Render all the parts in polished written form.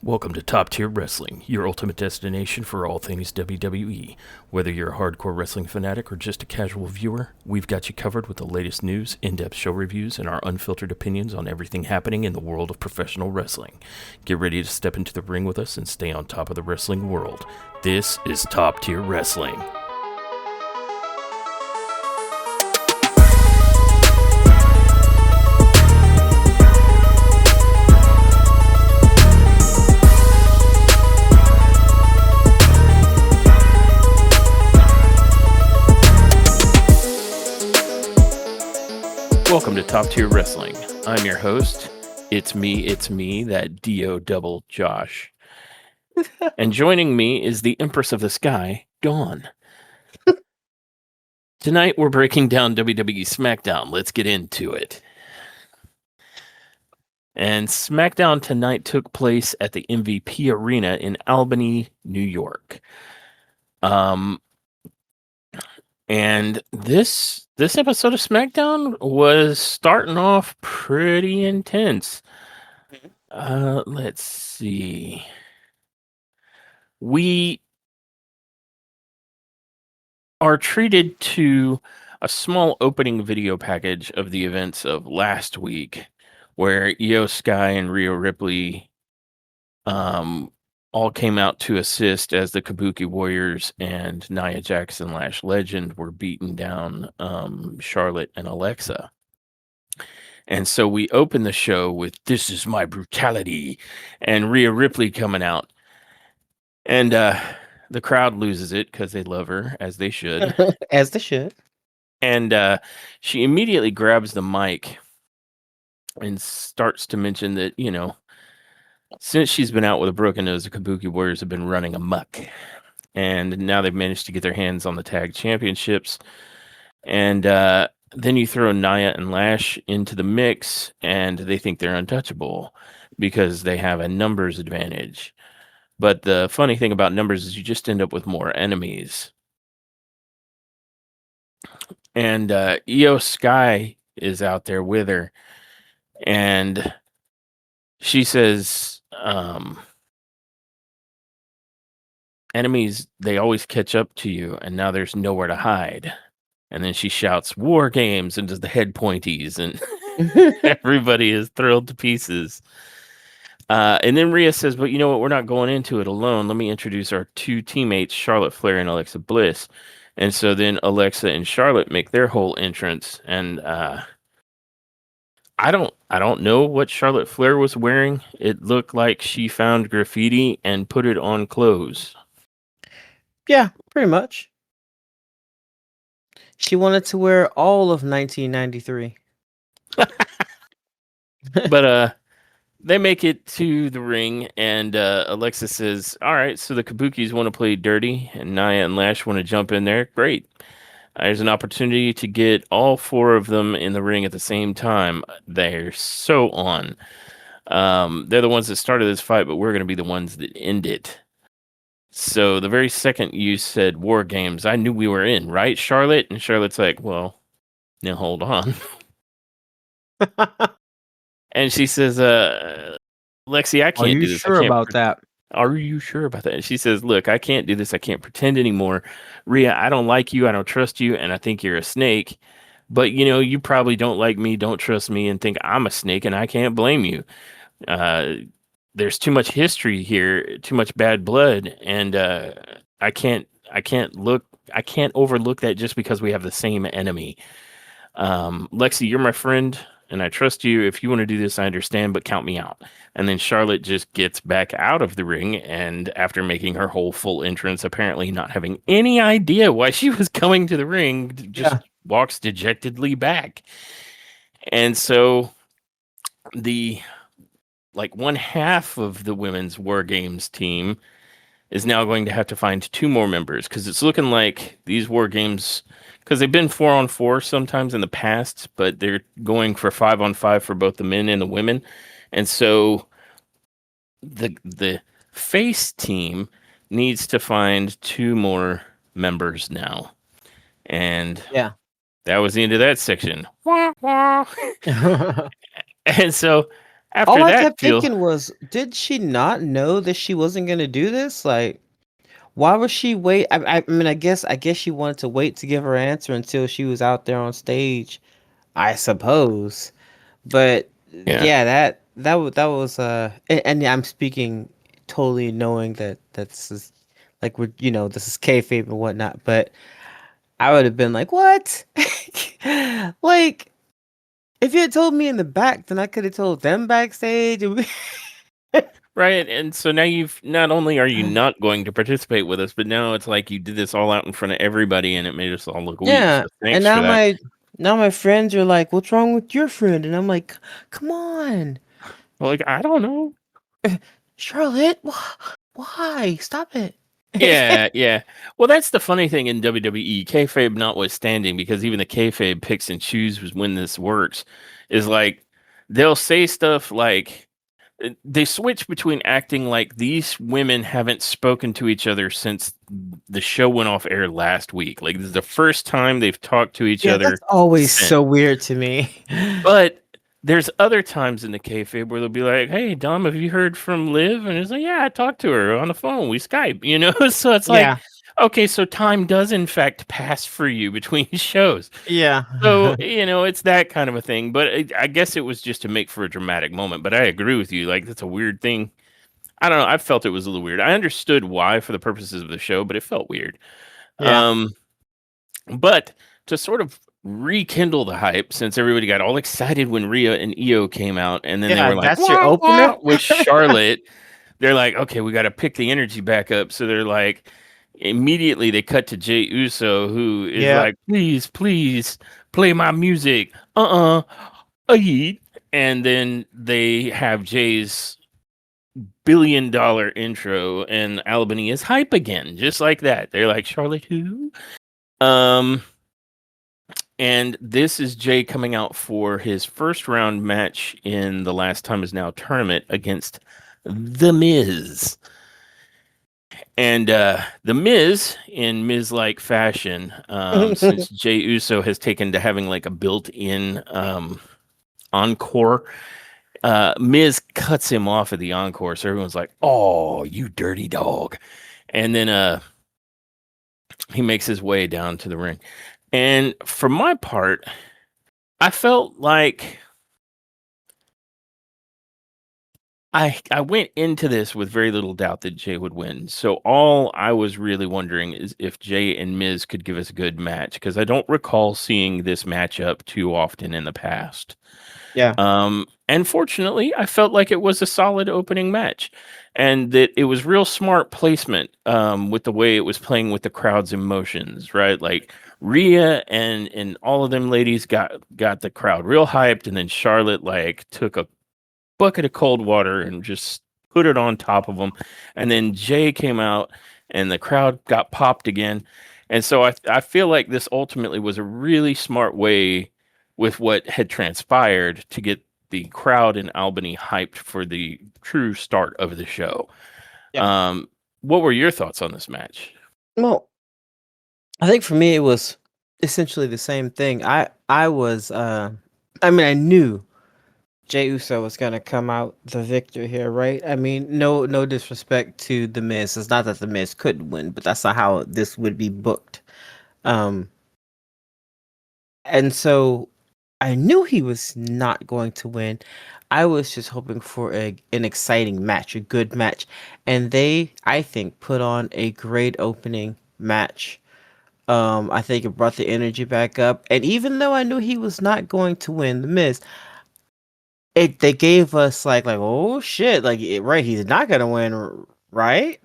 Welcome to Top Tier Wrestling, your ultimate destination for all things WWE. Whether you're a hardcore wrestling fanatic or just a casual viewer, we've got you covered with the latest news, in-depth show reviews, and our unfiltered opinions on everything happening in the world of professional wrestling. Get ready to step into the ring with us and stay on top of the wrestling world. This is Top Tier Wrestling. Welcome to Top Tier Wrestling. I'm your host. It's me, that D.O. double Josh. And joining me is the Empress of the Sky, Dawn. Tonight we're breaking down WWE SmackDown. Let's get into it. And SmackDown tonight took place at the MVP Arena in Albany, New York. And this episode of SmackDown was starting off pretty intense. Let's see. We are treated to a small opening video package of the events of last week, where Io Sky and Rhea Ripley all came out to assist as the Kabuki Warriors and Nia Jackson Lash Legend were beating down Charlotte and Alexa. And so we open the show with "This is my brutality" and Rhea Ripley coming out. And the crowd loses it because they love her, as they should. As they should. And she immediately grabs the mic and starts to mention that, since she's been out with a broken nose, the Kabuki Warriors have been running amok. And now they've managed to get their hands on the tag championships. And then you throw Nia and Lash into the mix, and they think they're untouchable because they have a numbers advantage. But the funny thing about numbers is you just end up with more enemies. And Io Sky is out there with her. And she says, enemies, they always catch up to you, and now there's nowhere to hide. And then she shouts, "War Games," and does the head pointies, and everybody is thrilled to pieces. And then Rhea says, "But you know what? We're not going into it alone. Let me introduce our two teammates, Charlotte Flair and Alexa Bliss." And so then Alexa and Charlotte make their whole entrance, and I don't know what Charlotte Flair was wearing. It looked like she found graffiti and put it on clothes. Yeah, pretty much. She wanted to wear all of 1993. But they make it to the ring, and Alexa says, "All right, so the Kabukis want to play dirty, and Nia and Lash want to jump in there. Great. There's an opportunity to get all four of them in the ring at the same time." They're so on. They're the ones that started this fight, but we're going to be the ones that end it. So the very second you said War Games, I knew we were in, right, Charlotte? And Charlotte's like, "Well, now hold on." And she says, "Lexi, I can't do this. Are you sure about that? Are you sure about that?" And she says, "Look, I can't do this. I can't pretend anymore. Rhea, I don't like you. I don't trust you. And I think you're a snake. But, you probably don't like me, don't trust me, and think I'm a snake, and I can't blame you. There's too much history here, too much bad blood. And I can't overlook that just because we have the same enemy. Lexi, you're my friend, and I trust you. If you want to do this, I understand, but count me out." And then Charlotte just gets back out of the ring, and after making her whole full entrance, apparently not having any idea why she was coming to the ring, just walks dejectedly back. And so one half of the women's War Games team is now going to have to find two more members, because it's looking like these War Games, because they've been 4-on-4 sometimes in the past, but they're going for 5-on-5 for both the men and the women. And so the face team needs to find two more members now. And that was the end of that section. And so After All I that, kept feel thinking was, did she not know that she wasn't gonna do this? Like, why was she wait? I mean, I guess she wanted to wait to give her answer until she was out there on stage, I suppose. But yeah, yeah, that was and yeah, I'm speaking totally knowing that this is like this is kayfabe and whatnot. But I would have been like, what? Like, if you had told me in the back, then I could have told them backstage. right. And so now you've not only are you not going to participate with us, but now it's like you did this all out in front of everybody, and it made us all look weak. Yeah, So and thanks for that. now my friends are like, "What's wrong with your friend?" And I'm like, "Come on, Like I don't know. Charlotte, why? Stop it." Yeah, yeah. Well, that's the funny thing in WWE, kayfabe notwithstanding, because even the kayfabe picks and chooses when this works, is like they'll say stuff like they switch between acting like these women haven't spoken to each other since the show went off air last week. Like this is the first time they've talked to each Yeah, that's other always since. so weird to me. But there's other times in the kayfabe where they'll be like, "Hey, Dom, have you heard from Liv?" And it's like, "Yeah, I talked to her on the phone. We Skype." So it's like, Yeah, okay, so time does in fact pass for you between shows. yeah, So it's that kind of a thing. But I guess it was just to make for a dramatic moment. But I agree with you. Like that's a weird thing. I don't know. I felt it was a little weird. I understood why for the purposes of the show, but it felt weird. yeah. Um, but to sort of rekindle the hype, since everybody got all excited when Rhea and Io came out, and then they Yeah, were like, that's your wah, opener? wah, with Charlotte, they're like, okay, we got to pick the energy back up. So they're like, immediately they cut to Jay Uso, who is Yep. like, please, please play my music. Aid. And then they have Jay's $1 billion intro, and Albany is hype again, just like that. They're like, Charlotte, who? Um, And this is Jay coming out for his first round match in the Last Time Is Now tournament against The Miz. And The Miz, in Miz like fashion, since Jay Uso has taken to having like a built in encore, Miz cuts him off at the encore. So everyone's like, oh, you dirty dog. And then he makes his way down to the ring. And for my part, I felt like I went into this with very little doubt that Jay would win. So all I was really wondering is if Jay and Miz could give us a good match, because I don't recall seeing this matchup too often in the past. Yeah. And fortunately, I felt like it was a solid opening match, and that it was real smart placement with the way it was playing with the crowd's emotions, right? Like Rhea and all of them ladies got the crowd real hyped, and then Charlotte like took a bucket of cold water and just put it on top of them. And then Jay came out and the crowd got popped again. And so I feel like this ultimately was a really smart way with what had transpired to get the crowd in Albany hyped for the true start of the show. Yeah. Um, what were your thoughts on this match? Well, I think for me it was essentially the same thing. I was I mean, I knew Jey Uso was gonna come out the victor here, right? I mean, no disrespect to the Miz. It's not that the Miz couldn't win, but that's not how this would be booked. Um, and so I knew he was not going to win. I was just hoping for an exciting match, a good match, and they, I think, put on a great opening match. I think it brought the energy back up, and even though I knew he was not going to win, the Miz, they gave us like oh shit, like right, he's not gonna win, right?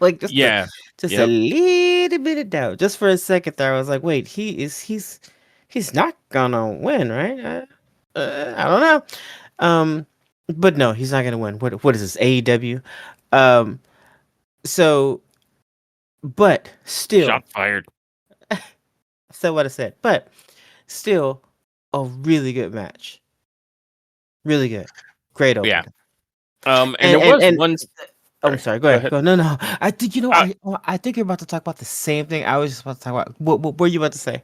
Like Yeah. just a Yep. little bit of doubt, just for a second there. I was like, wait, he's not gonna win, right? I don't know. Um, but no, he's not gonna win. What is this, AEW? Um, so but still, Shot fired. I said what I said, but still, a really good match, really good, great Yeah. opening. And there was And one. Oh, I'm Sorry. sorry. Go Go ahead. ahead. Go. No, no. I think Uh, I think you're about to talk about the same thing I was just about to talk about. What were you about to say?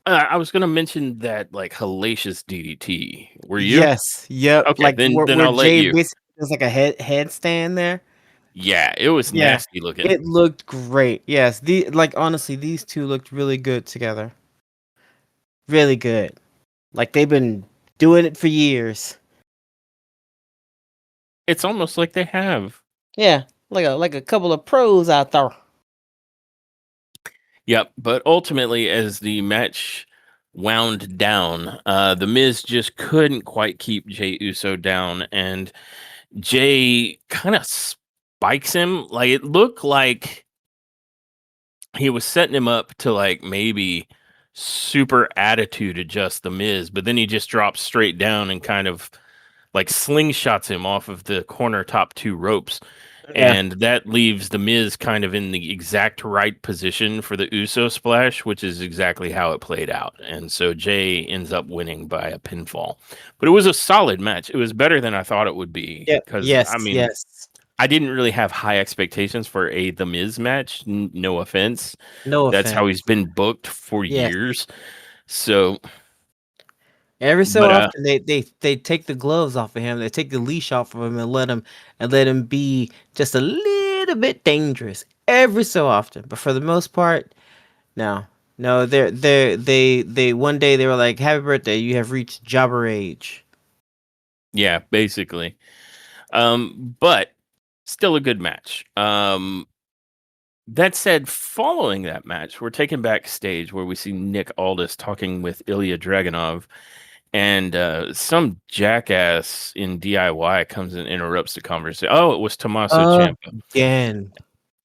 I was gonna mention that like hellacious DDT. Were you? Yes, yep. Okay, Like then where I'll let Jay you. basically does like a headstand there. Yeah, it was Yeah, nasty looking. it looked great. Yes, the like honestly, these two looked really good together. Really good. Like they've been doing it for years. It's almost like they have. Yeah, like a couple of pros out there. Yep, but ultimately, as the match wound down, the Miz just couldn't quite keep Jey Uso down, and Jay kind of spikes him. Like it looked like he was setting him up to like maybe super attitude adjust the Miz, but then he just drops straight down and kind of like slingshots him off of the corner top two ropes. Yeah, And that leaves the Miz kind of in the exact right position for the Uso splash, which is exactly how it played out. And so Jay ends up winning by a pinfall. But it was a solid match. It was better than I thought it would be. yeah, Because, yes, I mean, yes. I didn't really have high expectations for a The Miz match. No offense. No That's how offense. he's been booked for Yes. years. So, Every so but often they take the gloves off of him, they take the leash off of him and let him be just a little bit dangerous. Every so often. But for the most part, no. No, they one day they were like, "Happy birthday, you have reached jobber age." yeah, basically. But still a good match. That said, following that match, we're taken backstage where we see Nick Aldis talking with Ilya Dragunov, and some jackass in DIY comes and interrupts the conversation. Oh, it was Tommaso Ciampa. Again.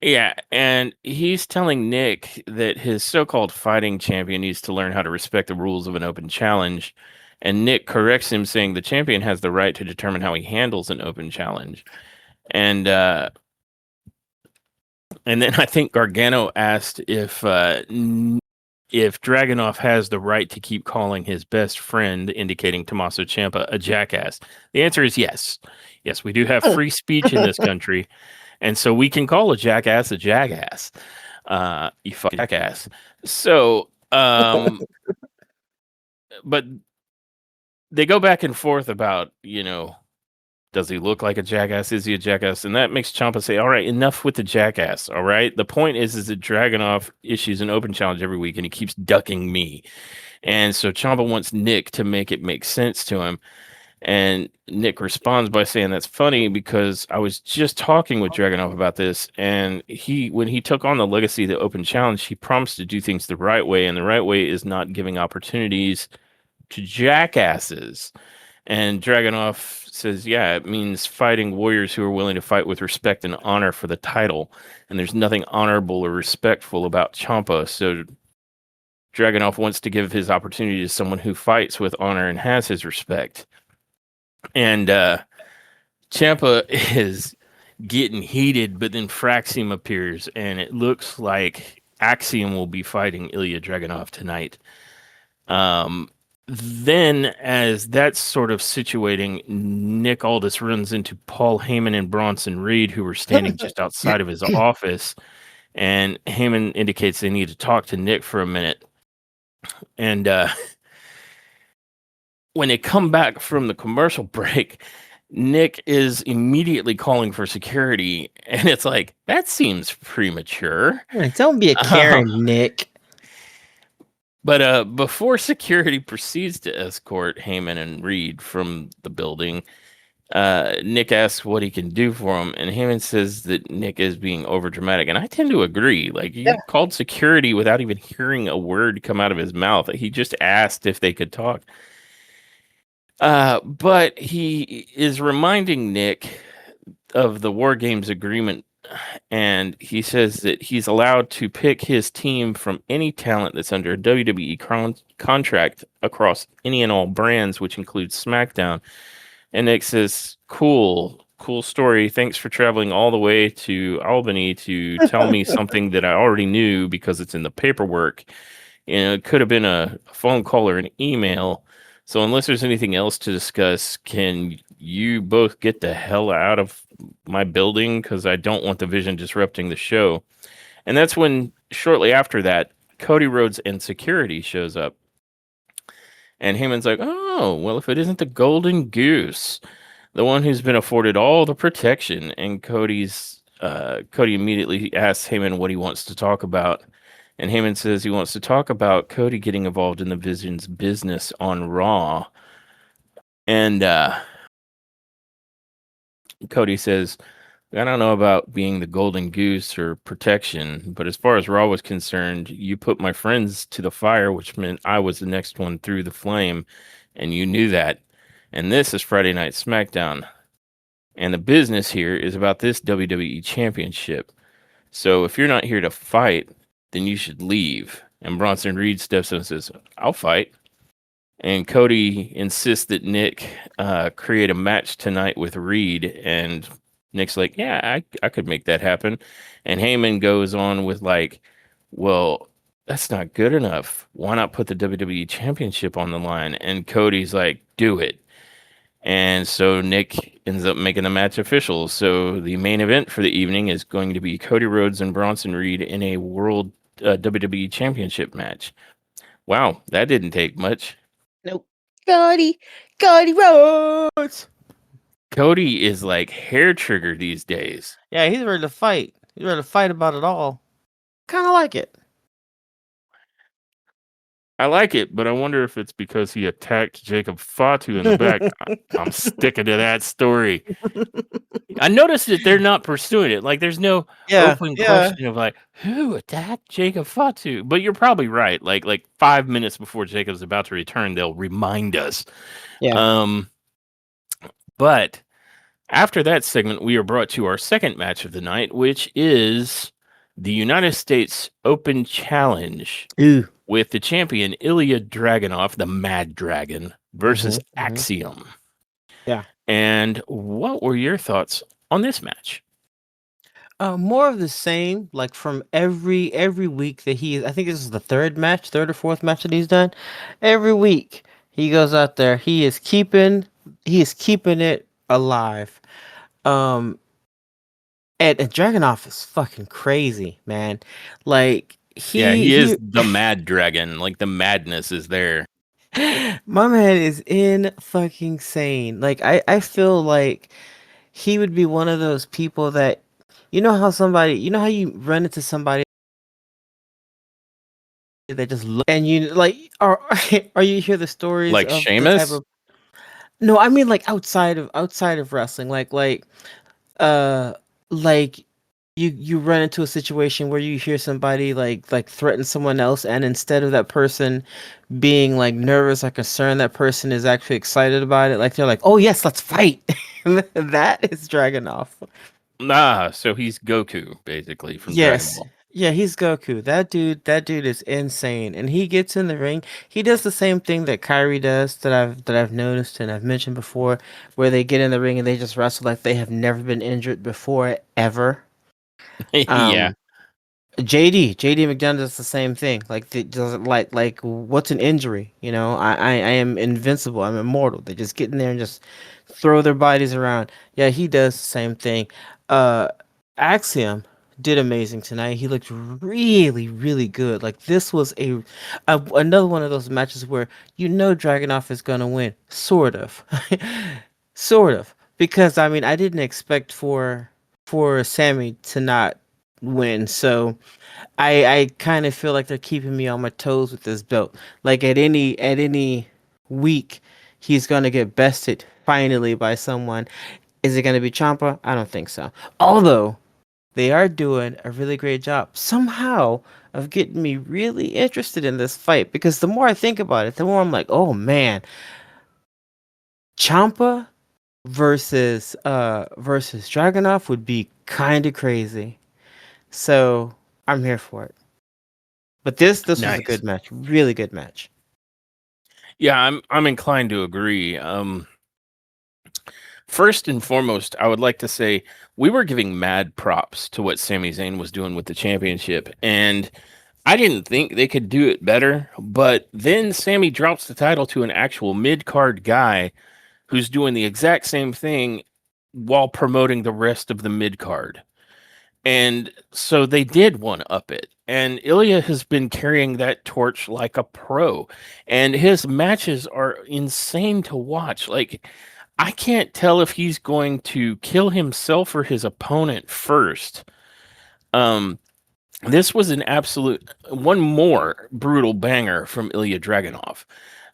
Yeah, and he's telling Nick that his so-called fighting champion needs to learn how to respect the rules of an open challenge. And Nick corrects him, saying the champion has the right to determine how he handles an open challenge. And then I think Gargano asked if Dragunov has the right to keep calling his best friend, indicating Tommaso Ciampa, a jackass. The answer is yes. Yes, we do have free speech in this country, and so we can call a jackass a jackass. You fucking jackass. So, but they go back and forth about, does he look like a jackass? Is he a jackass? And that makes Ciampa say, all right, enough with the jackass. All right. The point is that Dragunov issues an open challenge every week and he keeps ducking me. And so Ciampa wants Nick to make it make sense to him. And Nick responds by saying, that's funny because I was just talking with Dragunov about this. And when he took on the Legacy of the Open Challenge, he promised to do things the right way. And the right way is not giving opportunities to jackasses. And Dragunov says, yeah, it means fighting warriors who are willing to fight with respect and honor for the title. And there's nothing honorable or respectful about Ciampa. So Dragunov wants to give his opportunity to someone who fights with honor and has his respect. And Ciampa is getting heated, but then Fraxium appears, and it looks like Axiom will be fighting Ilya Dragunov tonight. Then, as that's sort of situating, Nick Aldis runs into Paul Heyman and Bronson Reed, who were standing just outside of his office. And Heyman indicates they need to talk to Nick for a minute. And when they come back from the commercial break, Nick is immediately calling for security. And it's like, that seems premature. Don't be a Uh, Karen, Nick. but before security proceeds to escort Heyman and Reed from the building, Nick asks what he can do for him, and Heyman says that Nick is being overdramatic, and I tend to agree. Like Yeah. he called security without even hearing a word come out of his mouth. He just asked if they could talk. But he is reminding Nick of the War Games agreement, and he says that he's allowed to pick his team from any talent that's under a WWE contract across any and all brands, which includes SmackDown. And Nick says, cool story. Thanks for traveling all the way to Albany to tell me something that I already knew because it's in the paperwork. It could have been a phone call or an email. So unless there's anything else to discuss, can you both get the hell out of my building? Because I don't want the Vision disrupting the show. And that's when, shortly after that, Cody Rhodes and security shows up. And Heyman's like, oh, well, if it isn't the golden goose, the one who's been afforded all the protection. And Cody immediately asks Heyman what he wants to talk about. And Heyman says he wants to talk about Cody getting involved in the Vision's business on Raw. And Cody says, I don't know about being the golden goose or protection, but as far as Raw was concerned, you put my friends to the fire, which meant I was the next one through the flame, and you knew that. And this is Friday Night SmackDown. And the business here is about this WWE Championship. So if you're not here to fight, then you should leave. And Bronson Reed steps in and says, I'll fight. And Cody insists that Nick create a match tonight with Reed. And Nick's like, yeah, I could make that happen. And Heyman goes on with like, well, that's not good enough. Why not put the WWE Championship on the line? And Cody's like, do it. And so Nick ends up making the match official. So the main event for the evening is going to be Cody Rhodes and Bronson Reed in a World WWE Championship match. Wow, that didn't take much. Nope. Cody Rhodes. Cody is like hair trigger these days. Yeah, he's ready to fight. He's ready to fight about it all. Kind of like it. I like it, but I wonder if it's because he attacked Jacob Fatu in the back. I'm sticking to that story. I noticed that they're not pursuing it. Like, there's no open question of like, who attacked Jacob Fatu? But you're probably right. Like 5 minutes before Jacob's about to return, they'll remind us. Yeah. But after that segment, we are brought to our second match of the night, which is the United States Open Challenge. Ooh. With the champion Ilya Dragunov, the Mad Dragon, versus Axiom. Yeah. And what were your thoughts on this match? More of the same, like from every week that I think this is the third or fourth match that he's done. Every week he goes out there, he is keeping it alive. And Dragunov is fucking crazy, man. Like he is the Mad Dragon. Like the madness is there. My man is in fucking sane. Like I feel like he would be one of those people that you know how you run into somebody that just look and you like or you hear the stories like of Sheamus? No, I mean like outside of wrestling, uh like you run into a situation where you hear somebody like threaten someone else, and instead of that person being like nervous or concerned, that person is actually excited about it. Like they're like, "Oh yes, let's fight." That is Dragunov. So he's Goku basically from Dragon Ball. Yeah, he's Goku. That dude is insane. And he gets in the ring. He does the same thing that Kyrie does that I've noticed and I've mentioned before, where they get in the ring and they just wrestle like they have never been injured before ever. Yeah. JD McDonough does the same thing. Like does like what's an injury? You know, I am invincible. I'm immortal. They just get in there and just throw their bodies around. Yeah, he does the same thing. Axiom did amazing tonight. He looked really good. Like this was another one of those matches where you know Dragunov is gonna win, sort of, sort of. Because I mean, I didn't expect for Sammy to not win, so I kind of feel like they're keeping me on my toes with this belt. Like at any week, he's gonna get bested finally by someone. Is it gonna be Ciampa? I don't think so. Although they are doing a really great job somehow of getting me really interested in this fight, because the more I think about it, the more I'm like, oh man, Ciampa versus Dragunov would be kind of crazy. So I'm here for it. But this was a good match, really good match. Yeah, I'm inclined to agree. First and foremost, I would like to say we were giving mad props to what Sami Zayn was doing with the championship, and I didn't think they could do it better. But then Sami drops the title to an actual mid-card guy who's doing the exact same thing while promoting the rest of the mid-card. And so they did one up it. And Ilya has been carrying that torch like a pro. And his matches are insane to watch. Like, I can't tell if he's going to kill himself or his opponent first. Um, this was an absolute one more brutal banger from Ilya Dragunov.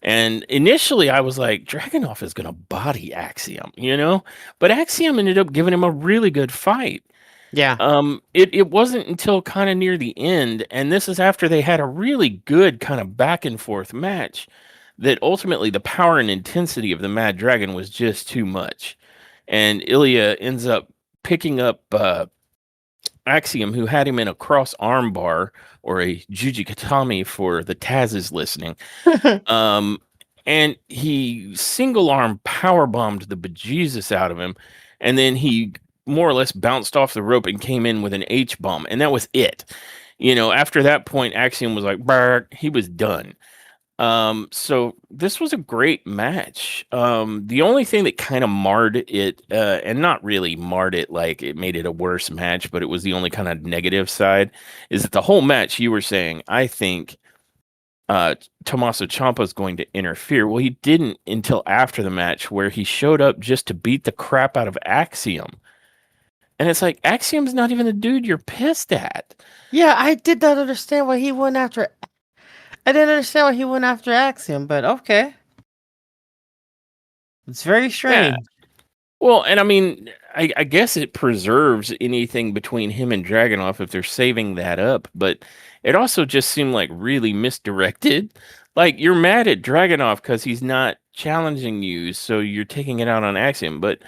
And initially I was like, Dragunov is gonna body Axiom, you know? But Axiom ended up giving him a really good fight. Yeah. It wasn't until kind of near the end, and this is after they had a really good kind of back and forth match, that ultimately the power and intensity of the Mad Dragon was just too much. And Ilya ends up picking up Axiom, who had him in a cross arm bar or a Jujikatami for the Taz's listening. Um, and he single arm power bombed the bejesus out of him, and then he more or less bounced off the rope and came in with an H bomb, and that was it. You know, after that point, Axiom was like, "Brr," he was done. So this was a great match. The only thing that kind of marred it, and not really marred it like it made it a worse match, but it was the only kind of negative side, is that the whole match you were saying, I think Tommaso Ciampa's going to interfere. Well, he didn't until after the match, where he showed up just to beat the crap out of Axiom. And it's like, Axiom's not even the dude you're pissed at. Yeah, I did not understand why he went after. I didn't understand why he went after Axiom, but okay, it's very Yeah. strange. Well, and I mean, I guess it preserves anything between him and Dragunov if they're saving that up, but it also just seemed like really misdirected. Like, you're mad at Dragunov because he's not challenging you, so you're taking it out on Axiom. But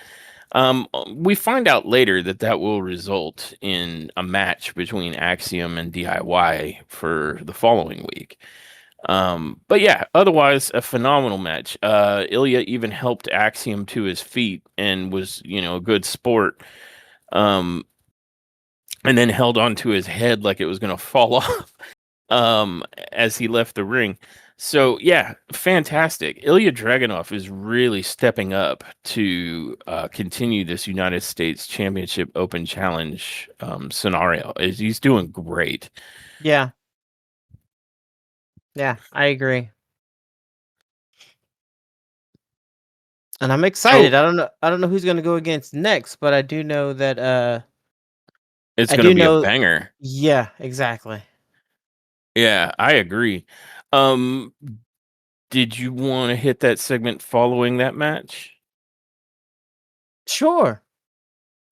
we find out later that that will result in a match between Axiom and DIY for the following week. But yeah, otherwise a phenomenal match. Ilya even helped Axiom to his feet and was, you know, a good sport. Um, and then held onto his head like it was gonna fall off as he left the ring. So yeah, fantastic. Ilya Dragunov is really stepping up to continue this United States Championship Open Challenge scenario. He's doing great. Yeah, yeah, I agree, and I'm So excited. I don't know. I don't know who's gonna go against next, but I do know that. it's I gonna do be a know. banger. Yeah, exactly. Yeah, I agree. Um, did you want to hit that segment following that match? Sure.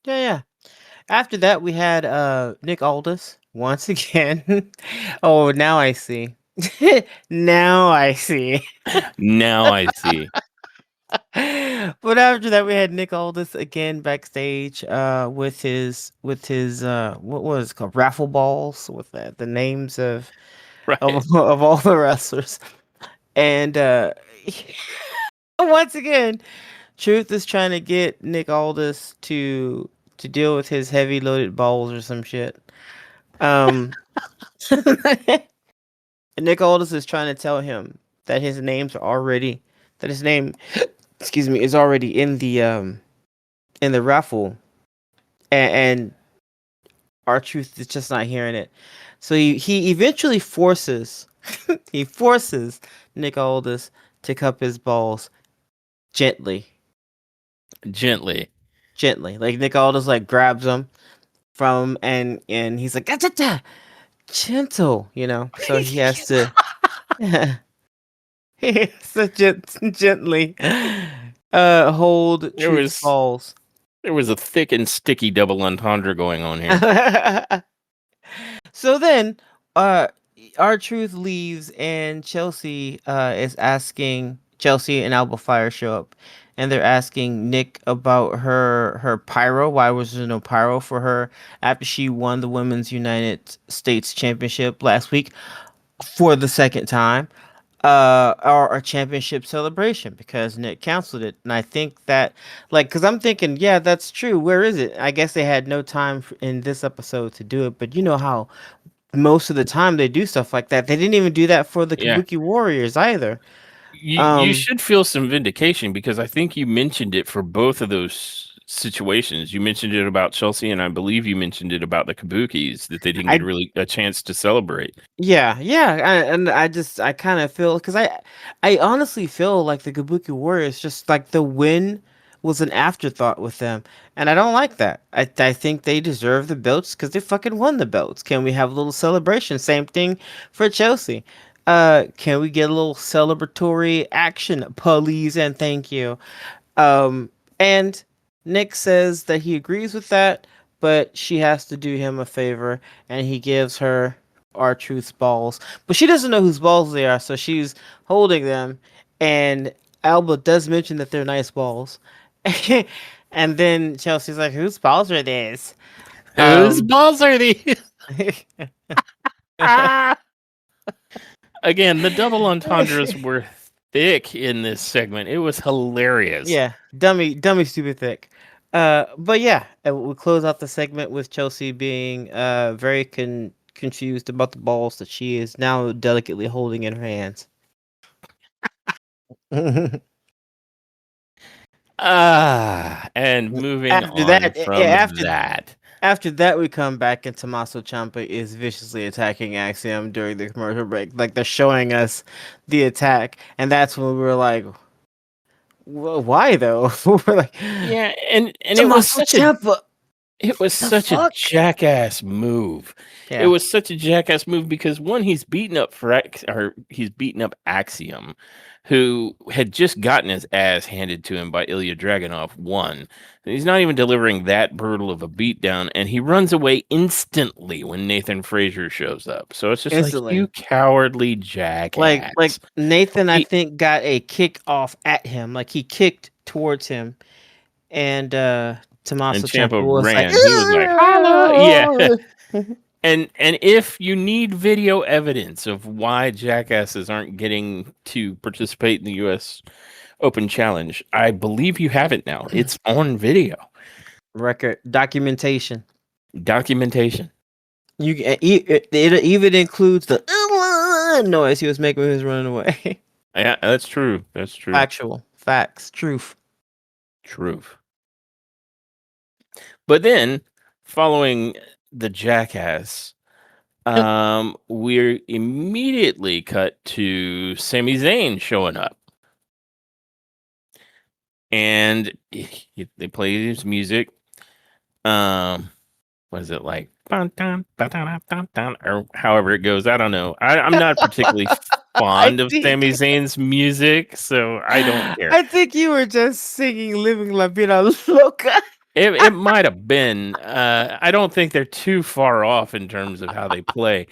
Yeah, yeah. After that, we had Nick Aldis once again. Oh, now I see. Now I see. Now I see. But after that, we had Nick Aldis again backstage with his what was it called, raffle balls with the names of Right. of all the wrestlers. And once again, Truth is trying to get Nick Aldis to deal with his heavy loaded balls or some shit. Um, and Nick Aldis is trying to tell him that his names are already that his name, excuse me, is already in the raffle, and our Truth is just not hearing it. So he eventually forces he forces Nick Aldis to cup his balls gently, Gently. gently. Like Nick Aldis like grabs him from and he's like "Ah, gentle, you know. So he has to he has to gently hold There Truth's was balls. there was a thick and sticky double entendre going on here. So then, uh, our Truth leaves, and Chelsea is asking Chelsea and Alba Fire show up, and they're asking Nick about her pyro. Why was there no pyro for her after she won the Women's United States Championship last week for the second time? Or a championship celebration because Nick canceled it. And I think that, like, because I'm thinking, yeah, that's true. Where is it? I guess they had no time in this episode to do it, but you know how most of the time they do stuff like that. They didn't even do that for the Yeah. Kabuki Warriors either. You Um, should feel some vindication because I think you mentioned it for both of those situations. You mentioned it about Chelsea, and I believe you mentioned it about the Kabukis that they didn't get I really a chance to celebrate. Yeah, yeah, and I kind of feel because I honestly feel like the Kabuki Warriors just like the win was an afterthought with them, and I don't like that. I think they deserve the belts because they fucking won the belts. Can we have a little celebration? Same thing for Chelsea. Can we get a little celebratory action, please and thank you? And Nick says that he agrees with that, but she has to do him a favor, and he gives her R-Truth's balls. But she doesn't know whose balls they are, so she's holding them. And Alba does mention that they're nice balls. And then Chelsea's like, "Whose balls are these?" Whose Um, balls are these? Ah! Again, the double entendres were thick in this segment. It was hilarious. yeah, dummy, stupid thick. But yeah, we close out the segment with Chelsea being very confused about the balls that she is now delicately holding in her hands. And moving after on that, yeah, from that. after that, we come back and Tommaso Ciampa is viciously attacking Axiom during the commercial break. Like they're showing us the attack, and that's when we were like, "Why though?" We're like, Yeah, and Tommaso Ciampa, it was the such a fuck? jackass move. It Yeah, was such a jackass move because one, he's beaten up Axiom, who had just gotten his ass handed to him by Ilya Dragunov. One, and he's not even delivering that brutal of a beatdown, and he runs away instantly when Nathan Frazier shows up. So it's just like you instantly. cowardly Like jackass. Nathan, I He think got a kick off at him. Like he kicked towards him, and and Tommaso Ciampa Champa was like, ran. He was like, "Holla!" Yeah. And if you need video evidence of why jackasses aren't getting to participate in the U.S. Open Challenge, I believe you have it now. It's on video record documentation. documentation. It even includes the noise he was making when he was running away. Yeah, that's true. That's true. Factual facts, truth. Truth. But then, following the jackass, we're immediately cut to Sami Zayn showing up, and they play his music. Um, what is it like? Bun, dun, ba, dun, dun, dun, dun, or however it goes. I don't know. I'm not particularly I fond of Sami think Zayn's music, so I don't care. I think you were just singing "Living La Vida Loca." It might have been. I don't think they're too far off in terms of how they play.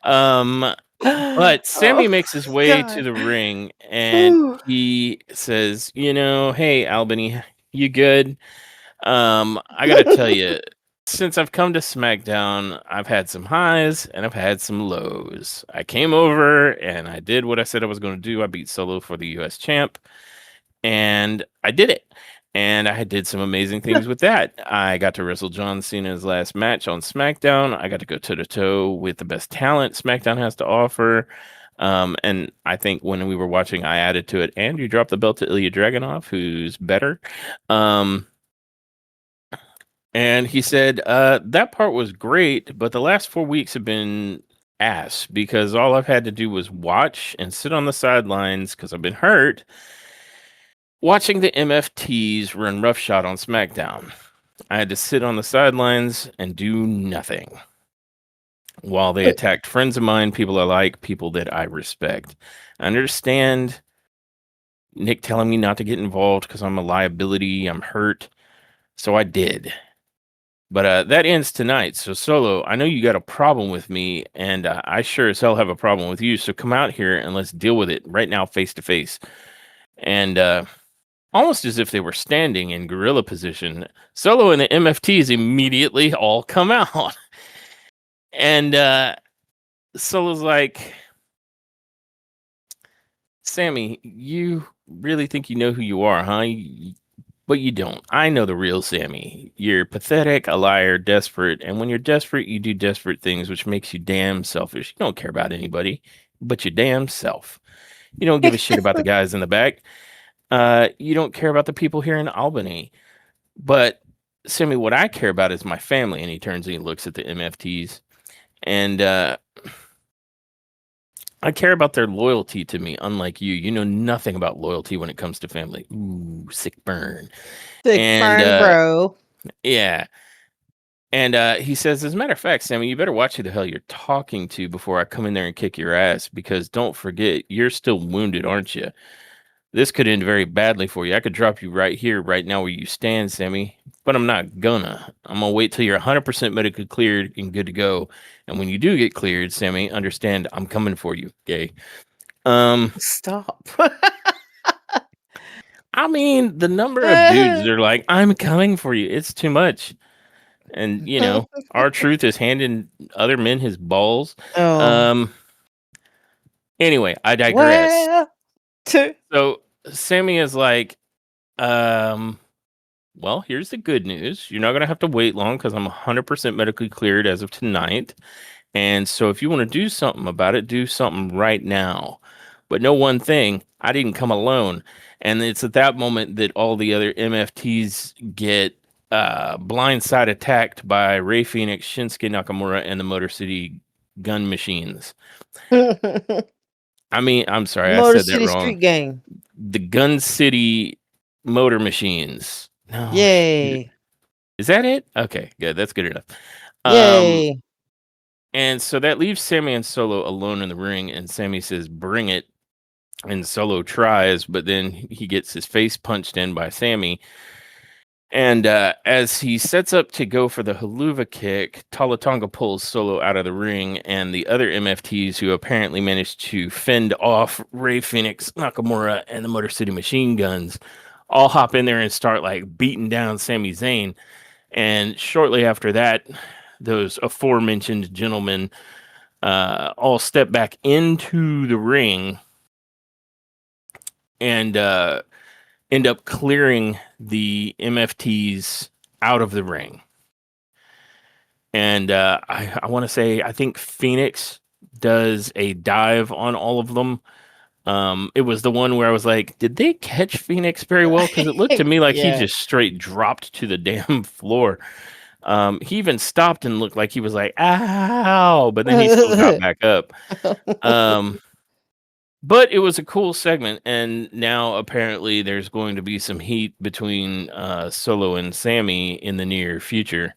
Um, but Sammy Oh makes his way to God. the ring and Whew. he says, "Hey, Albany, you good? I gotta tell you, since I've come to SmackDown, I've had some highs and I've had some lows. I came over and I did what I said I was going to do. I beat Solo for the US champ, and I did it. And I did some amazing things with that. I got to wrestle John Cena's last match on SmackDown. I got to go toe to toe with the best talent SmackDown has to offer. And I think when we were watching, I added to it, and you dropped the belt to Ilya Dragunov, who's better. Um, and he said, that part was great, but the last 4 weeks have been ass because all I've had to do was watch and sit on the sidelines because I've been hurt, watching the MFTs run roughshod on SmackDown. I had to sit on the sidelines and do nothing while they attacked friends of mine, people I like, people that I respect. I understand Nick telling me not to get involved because I'm a liability, I'm hurt. So I did. But that ends tonight. So Solo, I know you got a problem with me, and I sure as hell have a problem with you. So come out here and let's deal with it right now, face to face. And almost as if they were standing in gorilla position, Solo and the MFTs immediately all come out. And Solo's like, Sammy, you really think you know who you are, huh? But you don't. I know the real Sammy. You're pathetic, a liar, desperate, and when you're desperate, you do desperate things, which makes you damn selfish. You don't care about anybody but your damn self. You don't give a shit about the guys in the back. You don't care about the people here in Albany. But Sammy, what I care about is my family. And he turns and he looks at the MFTs, and I care about their loyalty to me. Unlike you, you know nothing about loyalty when it comes to family. Ooh, sick burn. Sick And burn, bro. yeah. And he says, as a matter of fact, Sammy, you better watch who the hell you're talking to before I come in there and kick your ass. Because don't forget, you're still wounded, aren't you? This could end very badly for you. I could drop you right here, right now, where you stand, Sammy. But I'm not gonna. I'm gonna wait till you're 100% medically cleared and good to go. And when you do get cleared, Sammy, understand I'm coming for you. Okay. Um, Stop. I mean, the number of dudes that are like, I'm coming for you. It's too much. And our truth is handing other men his balls. Oh, Um, anyway, I digress. well, t- So Sammy is like, um, well, here's the good news. You're not gonna have to wait long because I'm 100% medically cleared as of tonight. And so if you want to do something about it, do something right now. But know one thing, I didn't come alone. And it's at that moment that all the other MFTs get blindside attacked by Ray Phoenix, Shinsuke Nakamura, and the Motor City gun machines. I mean, I'm sorry, I Motor said that City wrong. Street Gang. The Gun City Motor Machines. No, shit. Yay. Is that it? Okay, good. That's good enough. Um, Yay. and so that leaves Sammy and Solo alone in the ring, and Sammy says, "Bring it." And Solo tries, but then he gets his face punched in by Sammy. And as he sets up to go for the haluva kick, Talatonga pulls Solo out of the ring, and the other MFTs who apparently managed to fend off Ray Phoenix, Nakamura, and the Motor City Machine Guns all hop in there and start like beating down Sami Zayn. And shortly after that, those aforementioned gentlemen all step back into the ring and end up clearing the MFTs out of the ring. And I want to say, I think Phoenix does a dive on all of them. It was the one where I was like, did they catch Phoenix very well? Because it looked to me like he Yeah. just straight dropped to the damn floor. He even stopped and looked like he was like, ow, but then he still got back up. Um, but it was a cool segment, and now apparently there's going to be some heat between Solo and Sammy in the near future.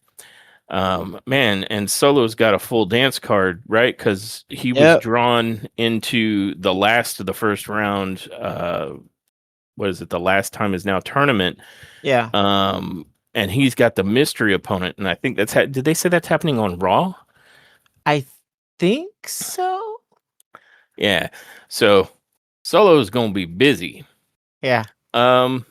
Man, and Solo's got a full dance card, right? Because he was Yep. drawn into the last of the first round. What is it? The last time is now tournament. Yeah. Um, and he's got the mystery opponent, and I think that's did they say that's happening on Raw? I think so. Yeah. So Solo's gonna be busy. Yeah. Um,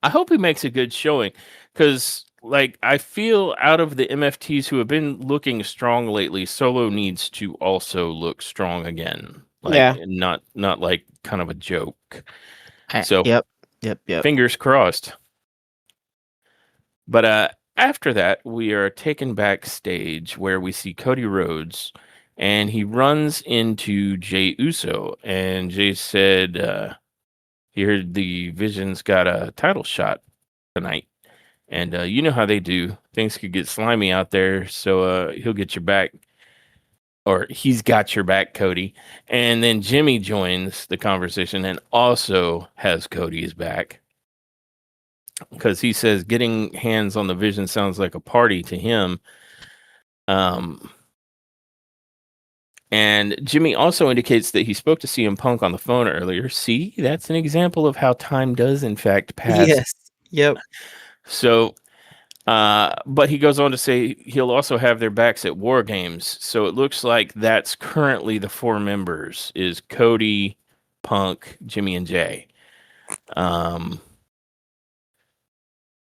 I hope he makes a good showing because, like, I feel out of the MFTs who have been looking strong lately, Solo needs to also look strong again. Like, Yeah. not like kind of a joke. So Yep. Yep. Yep. fingers crossed. But after that, we are taken backstage where we see Cody Rhodes, and he runs into Jay Uso, and Jay said he heard the Vision's got a title shot tonight. And you know how they do. Things could get slimy out there, so he'll get your back, or he's got your back, Cody. And then Jimmy joins the conversation and also has Cody's back because he says getting hands on the Vision sounds like a party to him. Um, and Jimmy also indicates that he spoke to CM Punk on the phone earlier. See, that's an example of how time does, in fact, pass. Yes. Yep. So but he goes on to say he'll also have their backs at War Games. So it looks like that's currently the four members is Cody, Punk, Jimmy, and Jay. Um,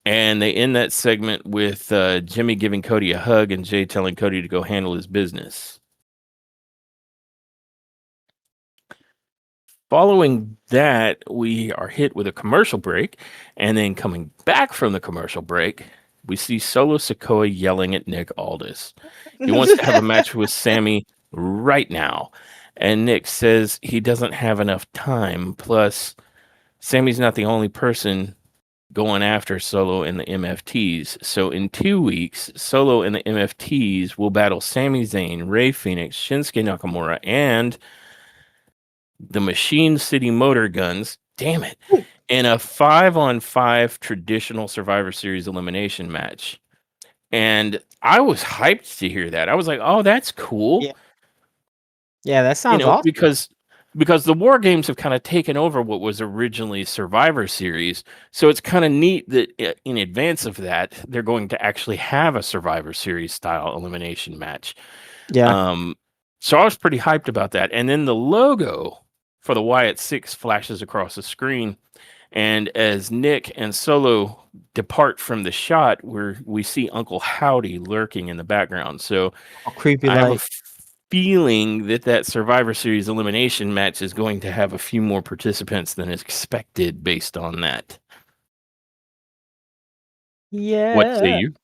and they end that segment with Jimmy giving Cody a hug and Jay telling Cody to go handle his business. Following that, we are hit with a commercial break. And then coming back from the commercial break, we see Solo Sikoa yelling at Nick Aldis. He wants to have a match with Sammy right now. And Nick says he doesn't have enough time. Plus, Sammy's not the only person going after Solo and the MFTs. So in 2 weeks, Solo and the MFTs will battle Sami Zayn, Rey Fenix, Shinsuke Nakamura, and the Machine City Motor Guns. Damn it. Ooh. In a 5-on-5 traditional Survivor Series elimination match. And I was hyped to hear that. I was like, "Oh, that's cool." Yeah. Yeah, that sounds awesome. Because the war games have kind of taken over what was originally Survivor Series. So it's kind of neat that in advance of that, they're going to actually have a Survivor Series style elimination match. Yeah. Um, so I was pretty hyped about that. And then the logo for the Wyatt Six flashes across the screen. And as Nick and Solo depart from the shot, where we see Uncle Howdy lurking in the background. So All creepy I have a like. feeling that that Survivor Series elimination match is going to have a few more participants than expected based on that. What say Yeah. you?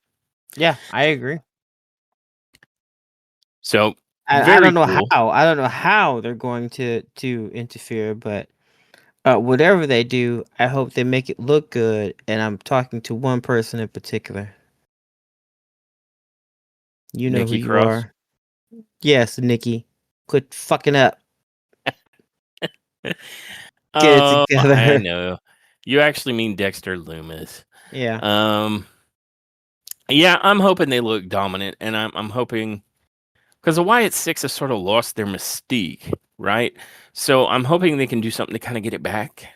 Yeah, I agree. So I very don't know cool. how. I don't know how they're going to interfere, but whatever they do, I hope they make it look good. And I'm talking to one person in particular. You know who Nikki you Cross. are. Yes, Nikki. Quit fucking up. Get it Oh, I together. know. You actually mean Dexter Loomis. Yeah. Um, yeah, I'm hoping they look dominant, and I'm hoping because the Wyatt Six has sort of lost their mystique, right? So I'm hoping they can do something to kind of get it back.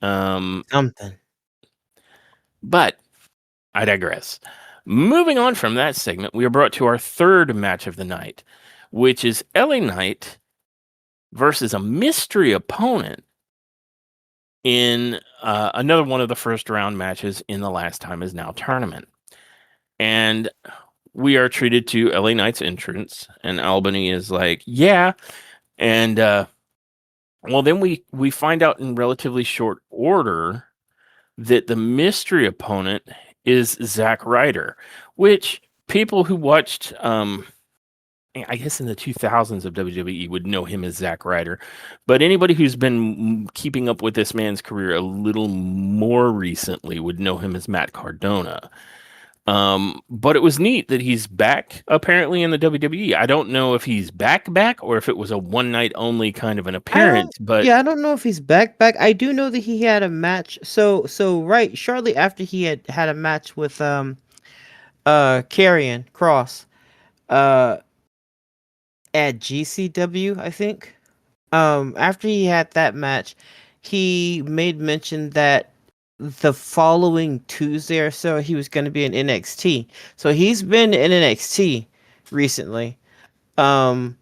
Um, Something. but I digress. Moving on from that segment, we are brought to our third match of the night, which is LA Knight versus a mystery opponent in another one of the first round matches in the Last Time Is Now tournament. And we are treated to LA Knight's entrance, and Albany is like, yeah. And well, then we find out in relatively short order that the mystery opponent is Zack Ryder, which people who watched I guess in the 2000s of WWE would know him as Zack Ryder, but anybody who's been keeping up with this man's career a little more recently would know him as Matt Cardona. But it was neat that he's back apparently in the WWE. I don't know if he's back or if it was a one night only kind of an I don't appearance, but yeah, I don't know if he's back. I do know that he had a match. So right shortly after he had a match with Karrion Cross uh at GCW, I think. After he had that match, he made mention that the following Tuesday or so he was going to be in NXT. So he's been in NXT recently. Um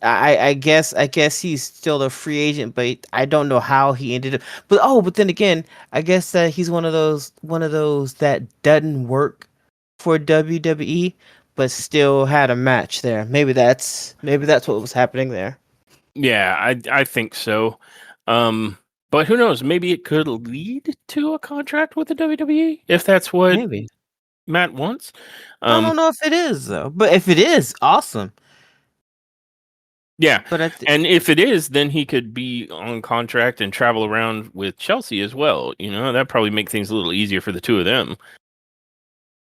I guess he's still a free agent, but I don't know how he ended up. But then again, I guess that he's one of those that doesn't work for WWE, but still had a match there. Maybe that's what was happening there. yeah, I think so. Um, but who knows? Maybe it could lead to a contract with the WWE if that's what Maybe. Matt wants. I Um, don't know if it is though, but if it is, awesome. yeah, But and if it is, then he could be on contract and travel around with Chelsea as well. You know, that probably make things a little easier for the two of them.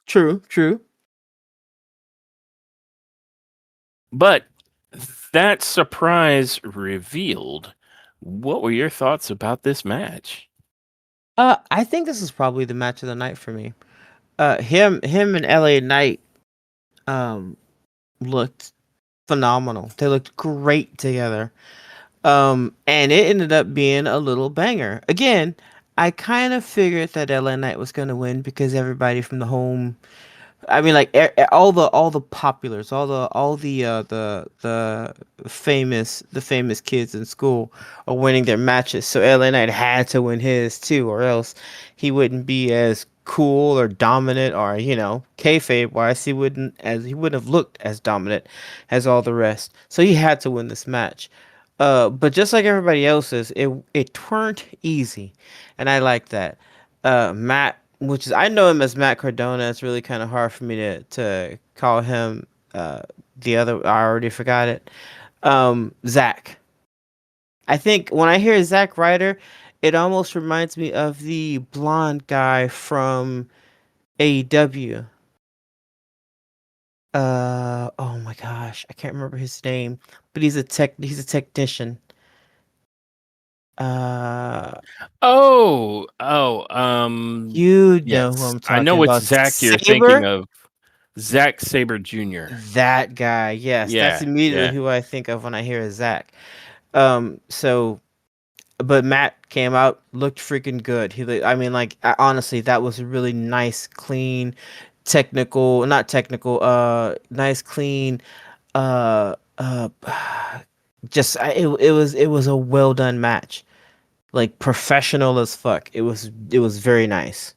true, true. But that surprise revealed. What were your thoughts about this match? I think this is probably the match of the night for me. Him and LA Knight um looked phenomenal. They looked great together. And it ended up being a little banger. Again, I kind of figured that LA Knight was going to win because everybody from the home, I mean, like all the populars, all the famous kids in school are winning their matches. So LA Knight had to win his too, or else he wouldn't be as cool or dominant, or kayfabe wise, he wouldn't have looked as dominant as all the rest. So he had to win this match. But just like everybody else's, it weren't easy, and I like that. Matt, which is I know him as Matt Cardona. It's really kind of hard for me to call him the other. I already forgot it. Zach. I think when I hear Zack Ryder, It almost reminds me of the blonde guy from AEW. Oh my gosh, I can't remember his name, but he's a technician. Uh, you know who yes. I'm I talking know it's about. Zach you're thinking Saber? of. Zack Saber Jr. That guy. Yes, that's Yeah, immediately yeah. who I think of when I hear Zach. So but Matt came out, looked freaking good. I mean, like, honestly, that was a really nice, clean, technical, not technical, nice, clean, uh, uh, it was a well done match, like professional as fuck. It was very nice.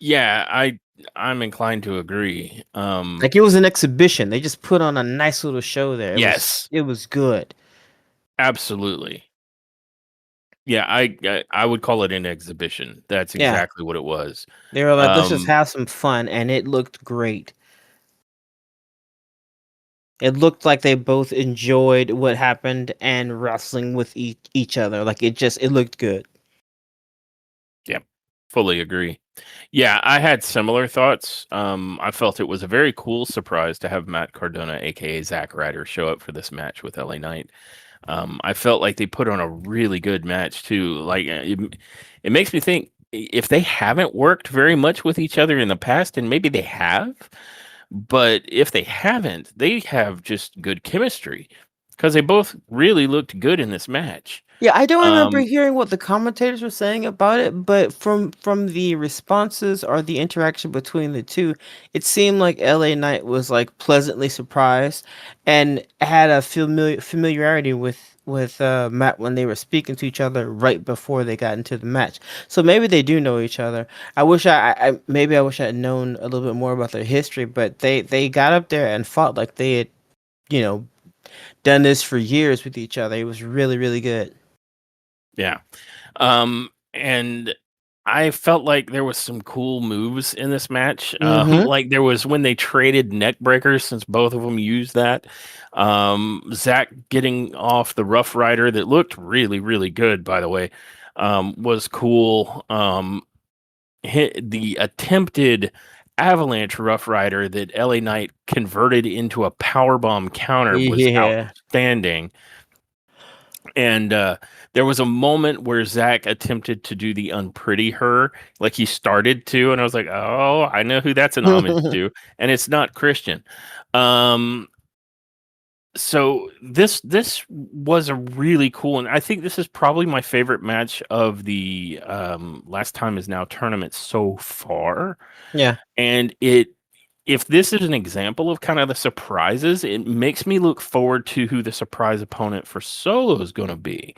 Yeah, I'm inclined to agree. Like it was an exhibition. They just put on a nice little show there. It was Yes, it was good. absolutely. Yeah, I would call it an exhibition. That's Yeah, exactly what it was. they were like, let's just Um, have some fun, and it looked great. It looked like they both enjoyed what happened and wrestling with each other. Like it looked good. yeah, fully agree. Yeah, I had similar thoughts. I felt it was a very cool surprise to have Matt Cardona, aka Zack Ryder, show up for this match with LA Knight. I felt like they put on a really good match too. Like it makes me think if they haven't worked very much with each other in the past, and maybe they have, but if they haven't, they have just good chemistry because they both really looked good in this match. Yeah, I don't remember Um, hearing what the commentators were saying about it, but from the responses or the interaction between the two, it seemed like LA Knight was like pleasantly surprised and had a familiarity with Matt when they were speaking to each other right before they got into the match. So maybe they do know each other. I wish I had known a little bit more about their history, but they got up there and fought like they had, you know, done this for years with each other. It was really, really good. yeah. And I felt like there was some cool moves in this match. Mm-hmm. Like there was when they traded neck breakers since both of them used that. Zach getting off the Rough Rider that looked really, really good, by the way, was cool. The attempted Avalanche Rough Rider that LA Knight converted into a powerbomb counter was Yeah. outstanding. And there was a moment where Zach attempted to do the unpretty her, like he started to, and I was like, "Oh, I know who that's an homage to," and it's not Christian. Um, so this was a really cool, and I think this is probably my favorite match of the last time is now tournament so far. Yeah. And if this is an example of kind of the surprises, it makes me look forward to who the surprise opponent for Solo is going to be.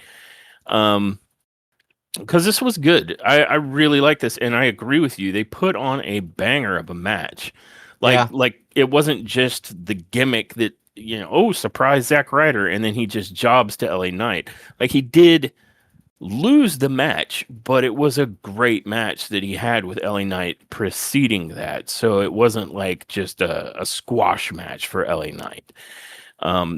Um, because this was good. I really like this, and I agree with you. They put on a banger of a match. Yeah. Like it wasn't just the gimmick that, oh, surprise Zack Ryder, and then he just jobs to LA Knight. Like he did lose the match, but it was a great match that he had with LA Knight preceding that. So it wasn't like just a squash match for LA Knight.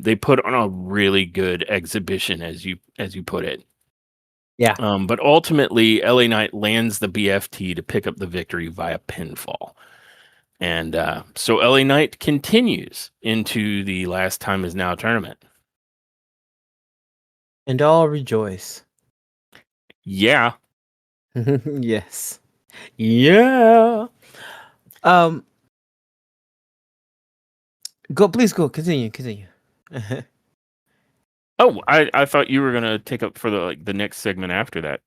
They put on a really good exhibition, as you put it. Yeah. But ultimately, LA Knight lands the BFT to pick up the victory via pinfall. And so LA Knight continues into the last time is now tournament. And all rejoice. Yeah. Yes. Yeah. Um Please go, continue. Oh, I thought you were gonna take up for the next segment after that.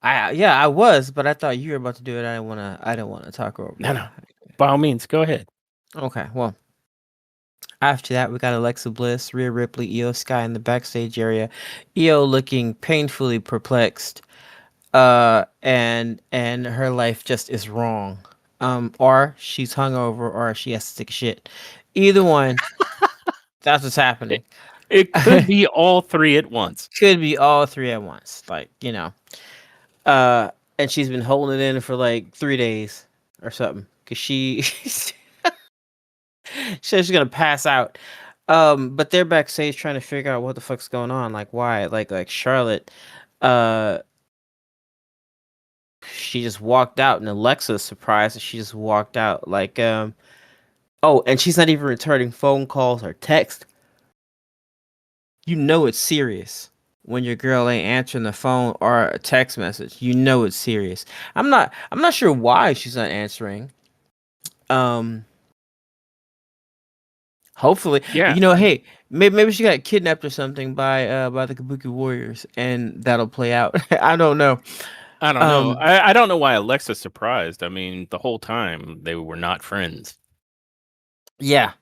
I was, but I thought you were about to do it. I didn't wanna talk over No, you. no. By all means, go ahead. Okay, well, after that we got Alexa Bliss, Rhea Ripley, Io Sky in the backstage area. Io looking painfully perplexed. And her life just is wrong. Or she's hungover, or she has to take a shit. Either one, that's what's happening. It, it could be all three at once. Could be all three at once, like uh, and she's been holding it in for like 3 days or something, cause she she's gonna pass out. But they're backstage trying to figure out what the fuck's going on, like why, like Charlotte. uh she just walked out, and Alexa's surprised that she just walked out. Like, oh, and she's not even returning phone calls or text. You know it's serious when your girl ain't answering the phone or a text message. You know it's serious. I'm not sure why she's not answering. Um Hopefully, Yeah, hey, maybe she got kidnapped or something by the Kabuki Warriors, and that'll play out. I don't know. I don't know. Um I don't know why Alexa's surprised. I mean, the whole time they were not friends. yeah.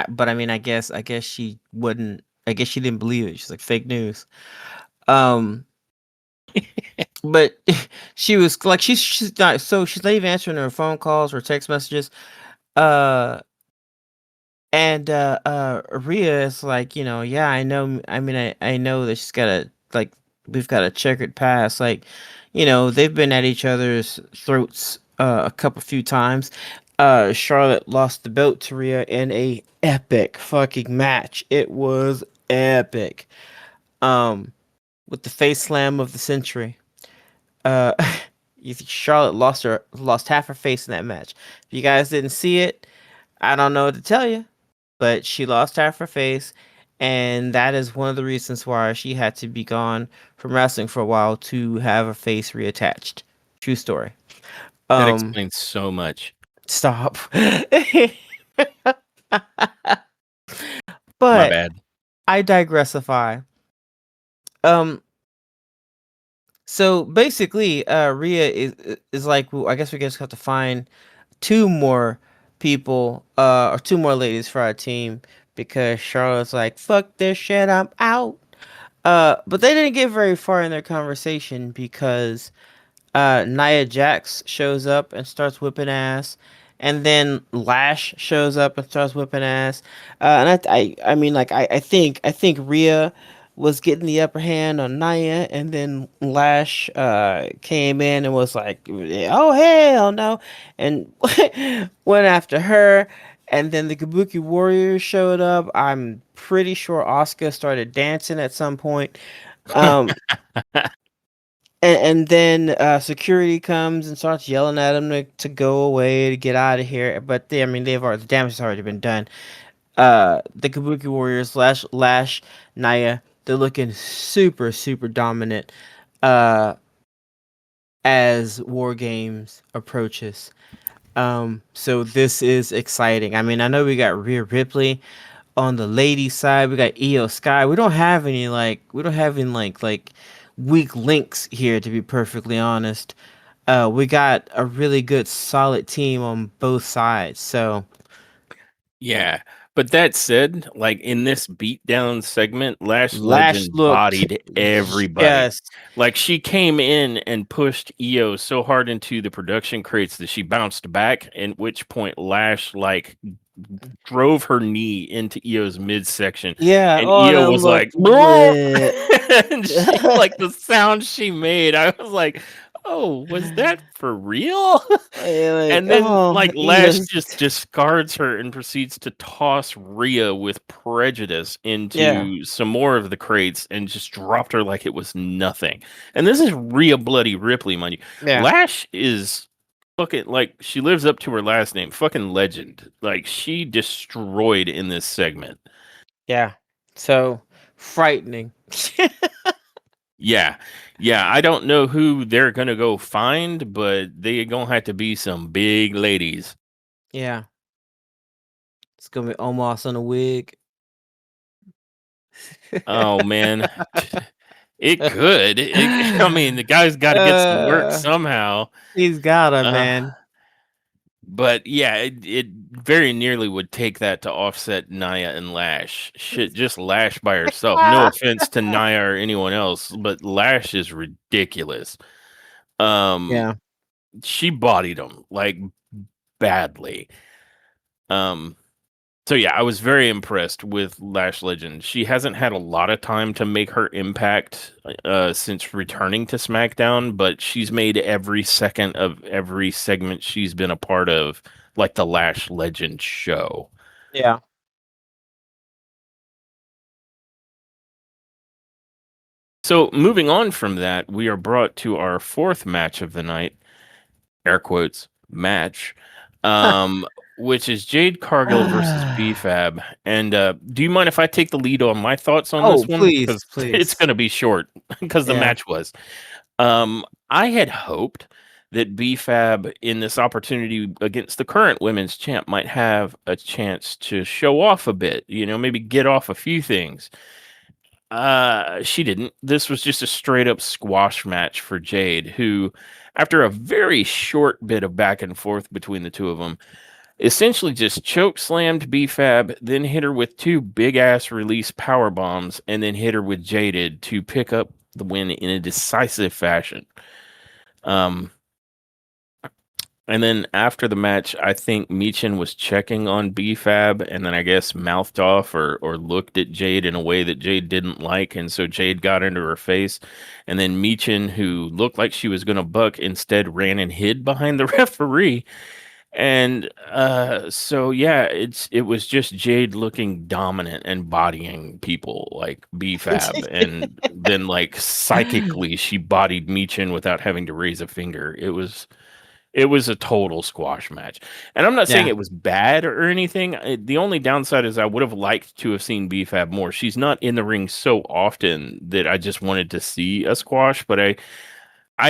But I mean, I guess she wouldn't. I guess she didn't believe it. She's like fake news. Um but she was like she's not even answering her phone calls or text messages. Uh And Rhea is like, yeah, I know. I mean, I know that she's got a like we've got a checkered past. Like, they've been at each other's throats a couple few times. Charlotte lost the belt to Rhea in a epic fucking match. It was epic. Um, with the face slam of the century. Uh, Charlotte lost half her face in that match. If you guys didn't see it, I don't know what to tell you, but she lost half her face, and that is one of the reasons why she had to be gone from wrestling for a while to have her face reattached. True story. That Um, explains so much. Stop. My But bad. I digressify. Um, so basically, Rhea is like, well, I guess we just have to find two more people, or two more ladies for our team because Charlotte's like, fuck this shit, I'm out. But they didn't get very far in their conversation because Nia Jax shows up and starts whipping ass, and then Lash shows up and starts whipping ass. And I mean, like, I think Rhea was getting the upper hand on Nia, and then Lash came in and was like, "Oh hell no," and went after her. And then the Kabuki Warriors showed up. I'm pretty sure Asuka started dancing at some point. Um, and then security comes and starts yelling at him to go away to get out of here. But I mean, the damage has already been done. The Kabuki Warriors Lash Naya, they're looking super super dominant. Uh, as War Games approaches. So this is exciting. I mean, I know we got Rhea Ripley on the ladies side. We got Io Sky. We don't have any like weak links here, to be perfectly honest. We got a really good solid team on both sides. So Yeah. But that said, like in this beatdown segment, Lash Lash Legend looked, bodied everybody. yes, Like she came in and pushed Io so hard into the production crates that she bounced back, at which point Lash like drove her knee into Io's midsection. yeah. And Oh, Io that was looked like, lit. and she like the sound she made, I was like, oh, was that for real? Like, And then oh, like Lash Io's, just discards her and proceeds to toss Rhea with prejudice yeah, into some more of the crates and just dropped her like it was nothing. And this is Rhea Bloody Ripley, mind you. yeah, Lash is fucking like she lives up to her last name, fucking legend. Like she destroyed in this segment. yeah. So frightening. Yeah. Yeah, I don't know who they're gonna go find, but they gonna have to be some big ladies. Yeah, it's gonna be Omos on a wig. Oh man. It could. I mean, the guy's got to get some work uh, somehow. he's got a Uh, man. but yeah, it very nearly would take that to offset Naya and Lash. Shit, just Lash by herself. No offense to Naya or anyone else, but Lash is ridiculous. Um, Yeah, she bodied him like badly. Um, So yeah, I was very impressed with Lash Legend. She hasn't had a lot of time to make her impact since returning to SmackDown, but she's made every second of every segment she's been a part of like the Lash Legend show. yeah. So moving on from that, we are brought to our fourth match of the night, air quotes match, um, which is Jade Cargill versus BFAB. And do you mind if I take the lead on my thoughts on this Oh, one? please, Because it's please. going to be short because the Yeah. match was. I had hoped that BFAB in this opportunity against the current women's champ might have a chance to show off a bit, maybe get off a few things. She didn't. This was just a straight up squash match for Jade, who, after a very short bit of back and forth between the two of them, essentially just choke slammed BFAB, then hit her with two big ass release power bombs, and then hit her with Jaded to pick up the win in a decisive fashion. Um, and then after the match, I think Michin was checking on BFAB and then I guess mouthed off or looked at Jade in a way that Jade didn't like. And so Jade got into her face. And then Michin, who looked like she was going to buck, instead ran and hid behind the referee. And so yeah, it was just Jade looking dominant and bodying people like BFAB. And then like psychically she bodied Michin without having to raise a finger. It was a total squash match. And I'm not saying Yeah. it was bad or anything. The only downside is I would have liked to have seen BFAB more. She's not in the ring so often that I just wanted to see a squash, but I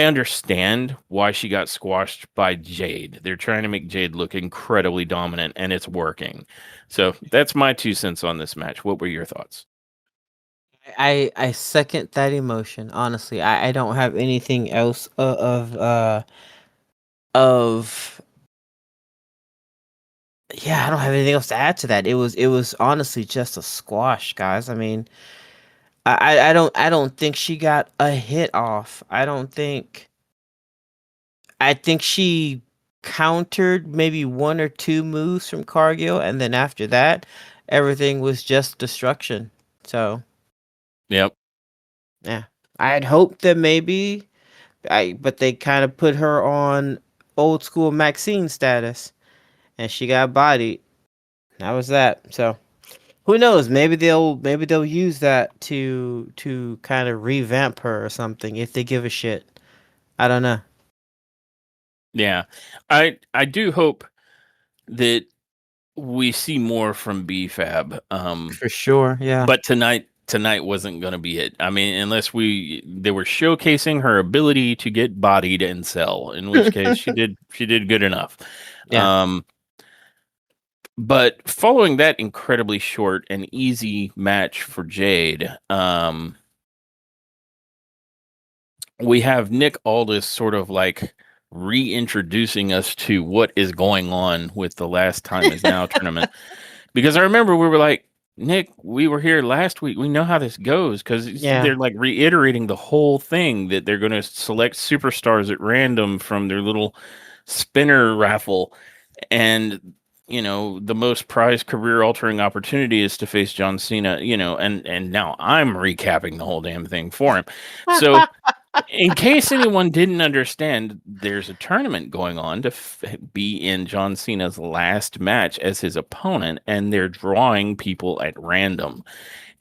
understand why she got squashed by Jade. They're trying to make Jade look incredibly dominant and it's working. So that's my 2 cents on this match. What were your thoughts? I second that emotion. Honestly, I don't have anything else of yeah. I don't have anything else to add to that. It was honestly just a squash, guys. I mean, I don't think she got a hit off. I think she countered maybe one or two moves from Cargill, and then after that, everything was just destruction. So Yep. yeah, I had hoped that maybe but they kind of put her on old school Maxine status, and she got bodied. That was that. So who knows? Maybe they'll use that to kind of revamp her or something if they give a shit. I don't know. Yeah. I do hope that we see more from BFAB. For sure. Yeah. But tonight wasn't going to be it. I mean, unless they were showcasing her ability to get bodied and sell, in which case she did good enough. Yeah. Um, but following that incredibly short and easy match for Jade, we have Nick Aldis sort of like reintroducing us to what is going on with the Last Time Is Now tournament. Because I remember we were like, Nick, we were here last week. We know how this goes because Yeah. they're like reiterating the whole thing that they're going to select superstars at random from their little spinner raffle. And, the most prized career altering opportunity is to face John Cena, and now I'm recapping the whole damn thing for him. So, in case anyone didn't understand, there's a tournament going on to be in John Cena's last match as his opponent, and they're drawing people at random.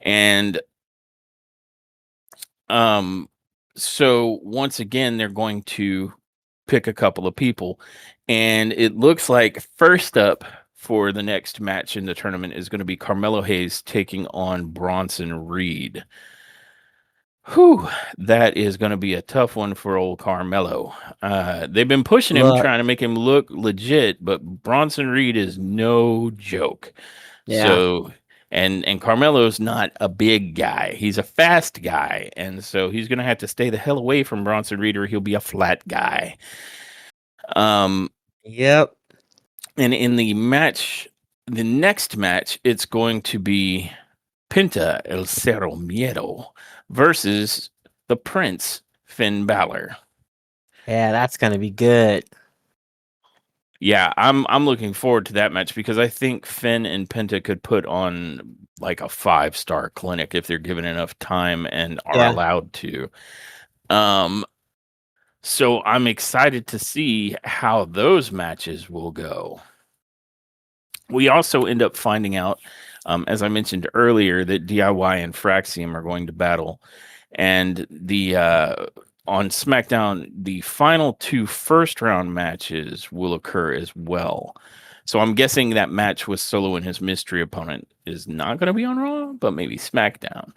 And um, so once again, they're going to pick a couple of people, and it looks like first up for the next match in the tournament is going to be Carmelo Hayes taking on Bronson Reed. Whew, that is going to be a tough one for old Carmelo. They've been pushing him, Look. trying to make him look legit, but Bronson Reed is no joke. Yeah. So, and Carmelo's not a big guy; he's a fast guy, and so he's going to have to stay the hell away from Bronson Reed, or he'll be a flat guy. Um, Yep. and in the next match, it's going to be Pinta El Cerro Miedo versus the Prince Finn Balor. Yeah, that's gonna be good. Yeah, I'm looking forward to that match because I think Finn and Penta could put on like a 5-star clinic if they're given enough time and are Yeah. allowed to. Um, so I'm excited to see how those matches will go. We also end up finding out, as I mentioned earlier, that DIY and Fraxium are going to battle. And the on SmackDown, the final two first round matches will occur as well. So I'm guessing that match with Solo and his mystery opponent is not going to be on Raw, but maybe SmackDown.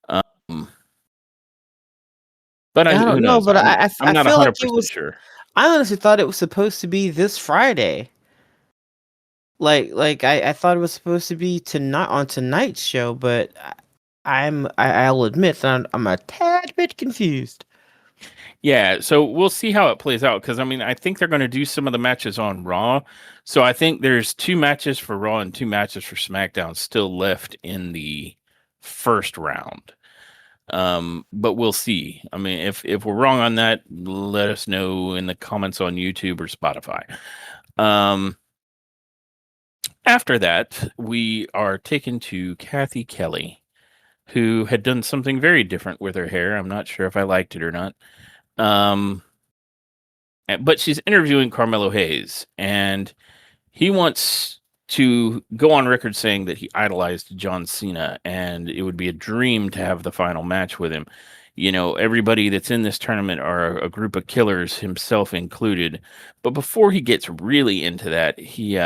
Um, but I who don't know, knows? but I'm I not feel like it 100% was. sure. I honestly thought it was supposed to be this Friday. I thought it was supposed to be tonight on tonight's show, but I'll admit that I'm a tad bit confused. Yeah, so we'll see how it plays out because I mean, I think they're going to do some of the matches on Raw. So I think there's two matches for Raw and two matches for SmackDown still left in the first round. But we'll see. I mean, if we're wrong on that, let us know in the comments on YouTube or Spotify. Um, After that, we are taken to Kathy Kelly, who had done something very different with her hair. I'm not sure if I liked it or not. Um, but she's interviewing Carmelo Hayes, and he wants to go on record saying that he idolized John Cena, and it would be a dream to have the final match with him. You know, everybody that's in this tournament are a group of killers, himself included. But before he gets really into that, he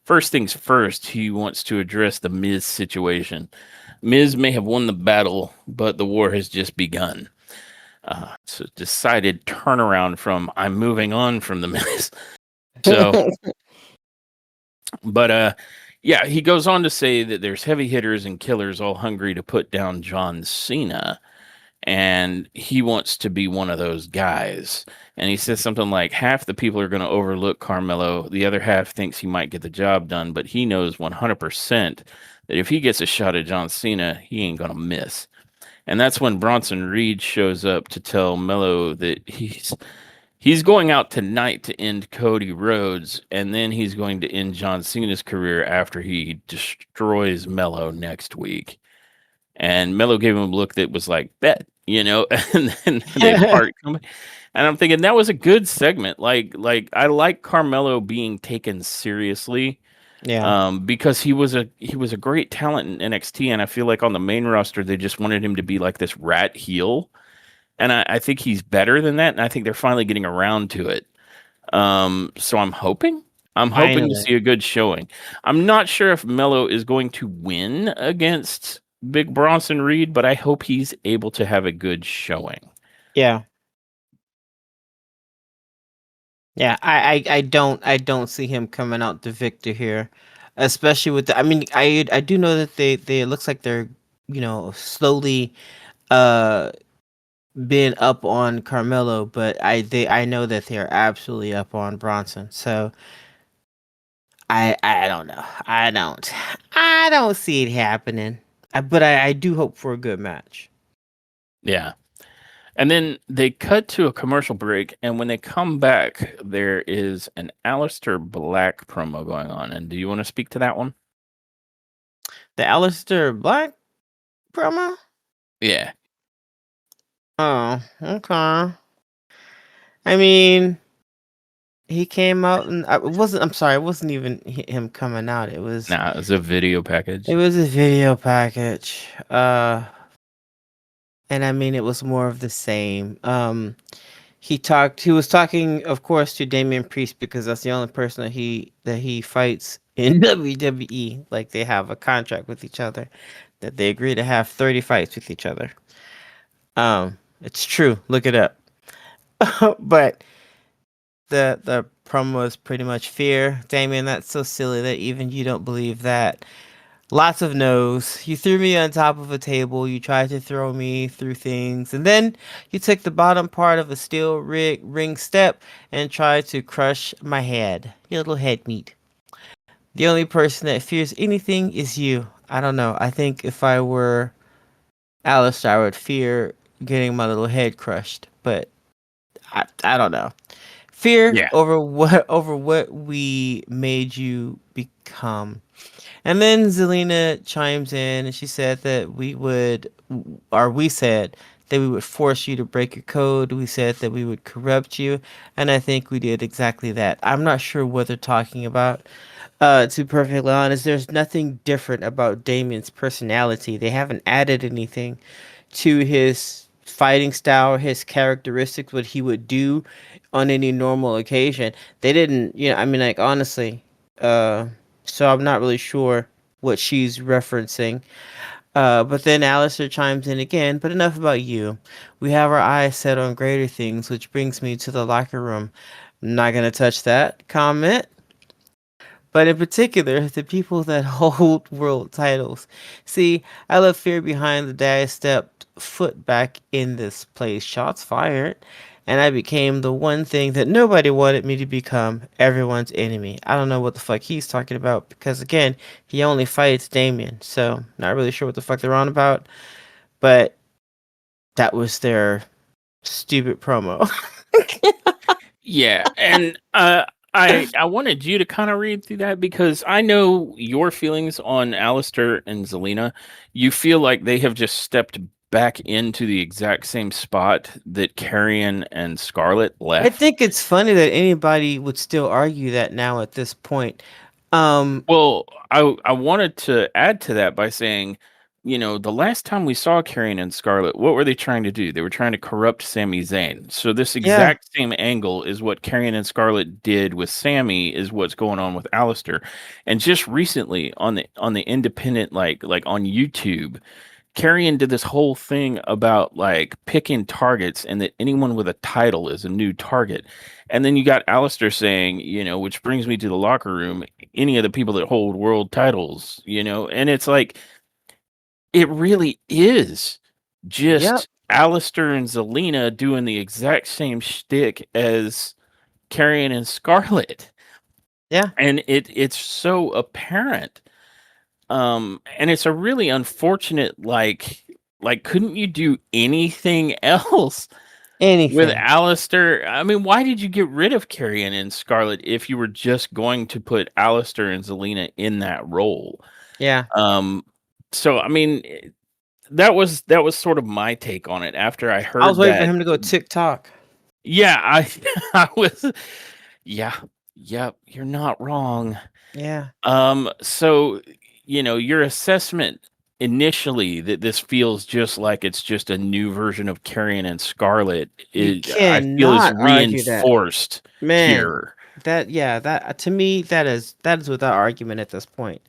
first things first, he wants to address the Miz situation. Miz may have won the battle, but the war has just begun. It's a decided turnaround from I'm moving on from the Miz. So, but yeah, he goes on to say that there's heavy hitters and killers all hungry to put down John Cena, and he wants to be one of those guys. And he says something like half the people are going to overlook Carmelo, the other half thinks he might get the job done, but he knows 100% that if he gets a shot at John Cena, he ain't going to miss. And that's when Bronson Reed shows up to tell Mello that he's going out tonight to end Cody Rhodes, and then he's going to end John Cena's career after he destroys Mello next week. And Mello gave him a look that was like, bet, you know, and then they part. And I'm thinking that was a good segment. Like I like Carmelo being taken seriously, Yeah. because he was a great talent in NXT, and I feel like on the main roster they just wanted him to be like this rat heel, and I think he's better than that, and I think they're finally getting around to it. So I'm hoping to Finally. see a good showing. I'm not sure if Mello is going to win against Big Bronson Reed, but I hope he's able to have a good showing. Yeah. Yeah, I don't see him coming out the victor here, especially with the. I mean, I do know that they it looks like they're slowly uh being up on Carmelo, but I know that they're absolutely up on Bronson. So I don't know. I don't see it happening. But I do hope for a good match. Yeah. And then they cut to a commercial break, and when they come back, there is an Aleister Black promo going on. And do you want to speak to that one? The Aleister Black promo? Yeah. Oh, okay. I mean, he came out and it wasn't. I'm sorry, it wasn't even him coming out. It was Nah, it's a video package. it was a video package. And I mean, it was more of the same. He was talking, of course, to Damian Priest because that's the only person that he fights in WWE. Like they have a contract with each other that they agree to have 30 fights with each other. It's true. Look it up. But the promo is pretty much fear. Damien, that's so silly that even you don't believe that. Lots of no's. You threw me on top of a table. You tried to throw me through things. And then you took the bottom part of a steel ring step and tried to crush my head. Your little head meat. The only person that fears anything is you. I don't know. I think if I were Alistair, I would fear getting my little head crushed. But I don't know. Fear Yeah. over what we made you become. And then Zelina chimes in and she said that we said that we would force you to break your code. We said that we would corrupt you. And I think we did exactly that. I'm not sure what they're talking about. To be perfectly honest, there's nothing different about Damien's personality. They haven't added anything to his fighting style, his characteristics, what he would do on any normal occasion. They didn't, I mean, like, honestly, uh, so I'm not really sure what she's referencing. But then Alistair chimes in again, but enough about you. We have our eyes set on greater things, which brings me to the locker room. I'm not gonna touch that comment, but in particular, the people that hold world titles. See, I left fear behind the day I stepped foot back in this place. Shots fired. And I became the one thing that nobody wanted me to become, everyone's enemy. I don't know what the fuck he's talking about because, again, he only fights Damien. So, not really sure what the fuck they're on about. But that was their stupid promo. Yeah, and I wanted you to kind of read through that because I know your feelings on Alistair and Zelina. You feel like they have just stepped back into the exact same spot that Carrion and Scarlet I left. think it's funny that anybody would still argue that now at this point. Um, Well, I wanted to add to that by saying, the last time we saw Carrion and Scarlet, what were they trying to do? They were trying to corrupt Sami Zayn. So this yeah, exact same angle is what Carrion and Scarlet did with Sami, is what's going on with Alistair. And just recently on the independent like on YouTube, Carrion did this whole thing about like picking targets and that anyone with a title is a new target. And then you got Alistair saying, which brings me to the locker room, any of the people that hold world titles, and it's like, it really is yep, just Alistair and Zelina doing the exact same shtick as Carrion and Scarlet. yeah, And it's so apparent. And it's a really unfortunate, like couldn't you do anything else with anything. Alistair? I mean, why did you get rid of Carrion and Scarlet if you were just going to put Alistair and Zelina in that role? Yeah, Um, so I mean, that was sort of my take on it after I I was heard waiting for that. him to go TikTok. Yeah, I I was yeah, yep, you're not wrong. Yeah, So, your assessment initially that this feels just like it's just a new version of Carrion and Scarlet, you I feel is cannot argue that, reinforced man. here. That to me that is without argument at this point.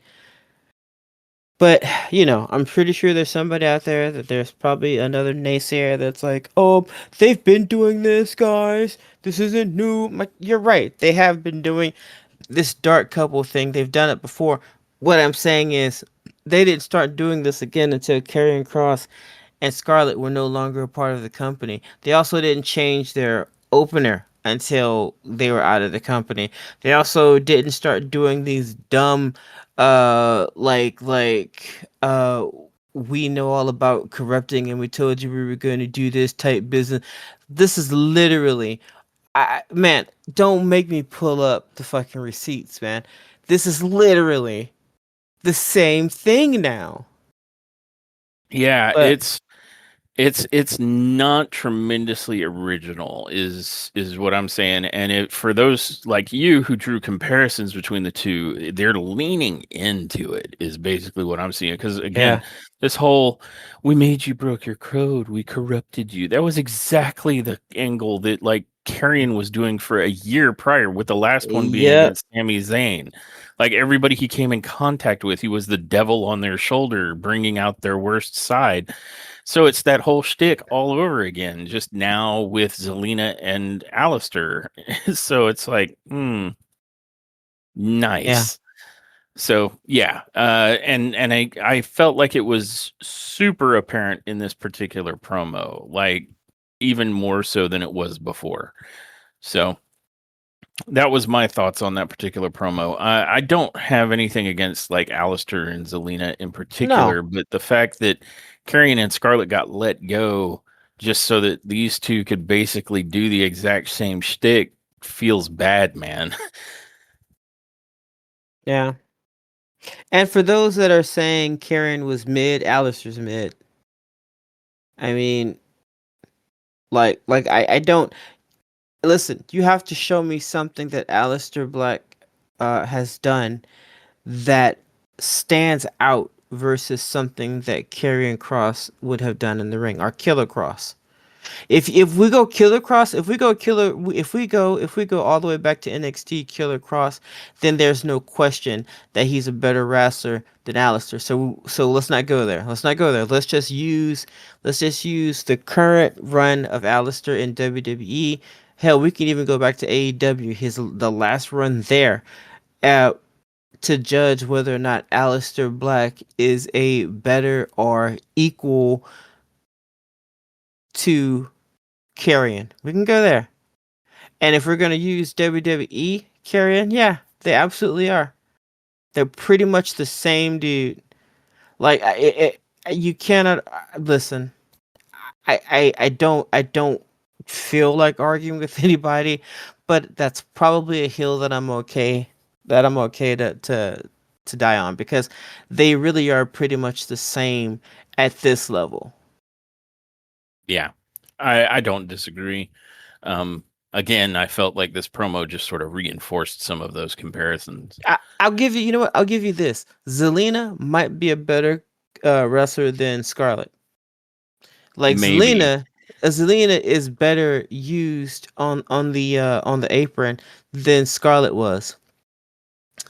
But I'm pretty sure there's somebody out there that there's probably another naysayer that's like, oh, they've been doing this, guys. This isn't new. I'm like, you're right. They have been doing this dark couple thing. They've done it before. What I'm saying is, they didn't start doing this again until Karrion Cross and Scarlett were no longer a part of the company. They also didn't change their opener until they were out of the company. They also didn't start doing these dumb like we know all about corrupting and we told you we were going to do this type business. This is literally man, don't make me pull up the fucking receipts, man. This is literally the same thing now. Yeah, But it's not tremendously original is what I'm saying. And for those like you who drew comparisons between the two, they're leaning into it is basically what I'm seeing. Because again, yeah. this whole "we made you broke your code, we corrupted you," that was exactly the angle that like Carrion was doing for a year prior, with the last one being Yep. against Sami Zayn. Like everybody he came in contact with, he was the devil on their shoulder, bringing out their worst side. So it's that whole shtick all over again, just now with Zelina and Alistair. So it's like, Yeah. nice. So yeah, and I felt like it was super apparent in this particular promo, like even more so than it was before. So that was my thoughts on that particular promo. I don't have anything against like Alistair and Zelina in No. particular, but the fact that Karrion and Scarlett got let go just so that these two could basically do the exact same shtick feels bad, man. Yeah. And for those that are saying Karen was mid, Alistair's mid. I mean, I don't listen, you have to show me something that Alistair Black has done that stands out versus something that Karrion Cross would have done in the ring, or Killer Cross. If we go Killer Cross, if we go all the way back to NXT Killer Cross, then there's no question that he's a better wrestler than Alistair. So let's not go there. Let's not go there. Let's just use the current run of Alistair in WWE. Hell, we can even go back to AEW, his the last run there, uh, to judge whether or not Alistair Black is a better or equal to Carrion. We can go there. And if we're gonna use WWE Carrion, yeah, they absolutely are. They're pretty much the same dude. Like you cannot listen. I don't feel like arguing with anybody, but that's probably a hill that I'm okay to die on, because they really are pretty much the same at this level. Yeah, I don't disagree. Again, I felt like this promo just sort of reinforced some of those comparisons. I'll give you, you know what? I'll give you this. Zelina might be a better wrestler than Scarlett. Like Maybe. Zelina is better used on the apron than Scarlett was.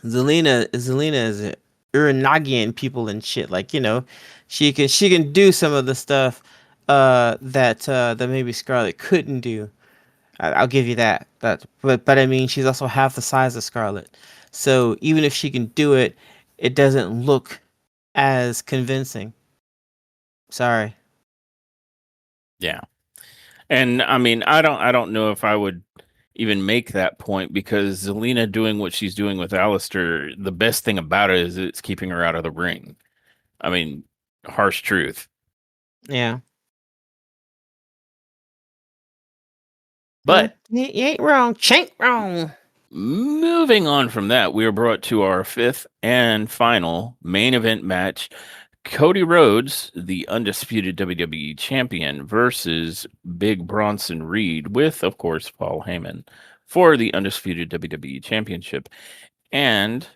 Zelina is Uranagian people and shit. Like, you know, she can do some of the stuff that maybe Scarlett couldn't do. I'll give you that. But I mean, she's also half the size of Scarlett. So even if she can do it, it doesn't look as convincing. Sorry. Yeah. And I mean, I don't know if I would even make that point, because Zelina doing what she's doing with Alistair, the best thing about it is it's keeping her out of the ring. I mean, harsh truth. Yeah. But You ain't wrong. She ain't wrong. moving on from that, we are brought to our fifth and final main event match. Cody Rhodes, the undisputed WWE champion, versus Big Bronson Reed, with, of course, Paul Heyman, for the undisputed WWE championship. And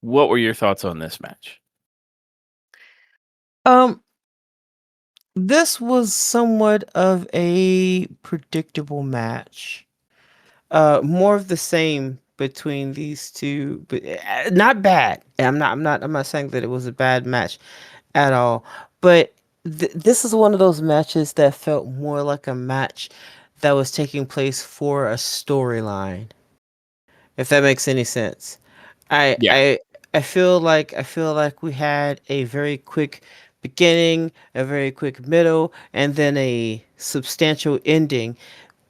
what were your thoughts on this match? Um, this was somewhat of a predictable match. More of the same between these two, but not bad. I'm not saying that it was a bad match at all. But this is one of those matches that felt more like a match that was taking place for a storyline, if that makes any sense. I Yeah. I I feel like we had a very quick beginning, a very quick middle, and then a substantial ending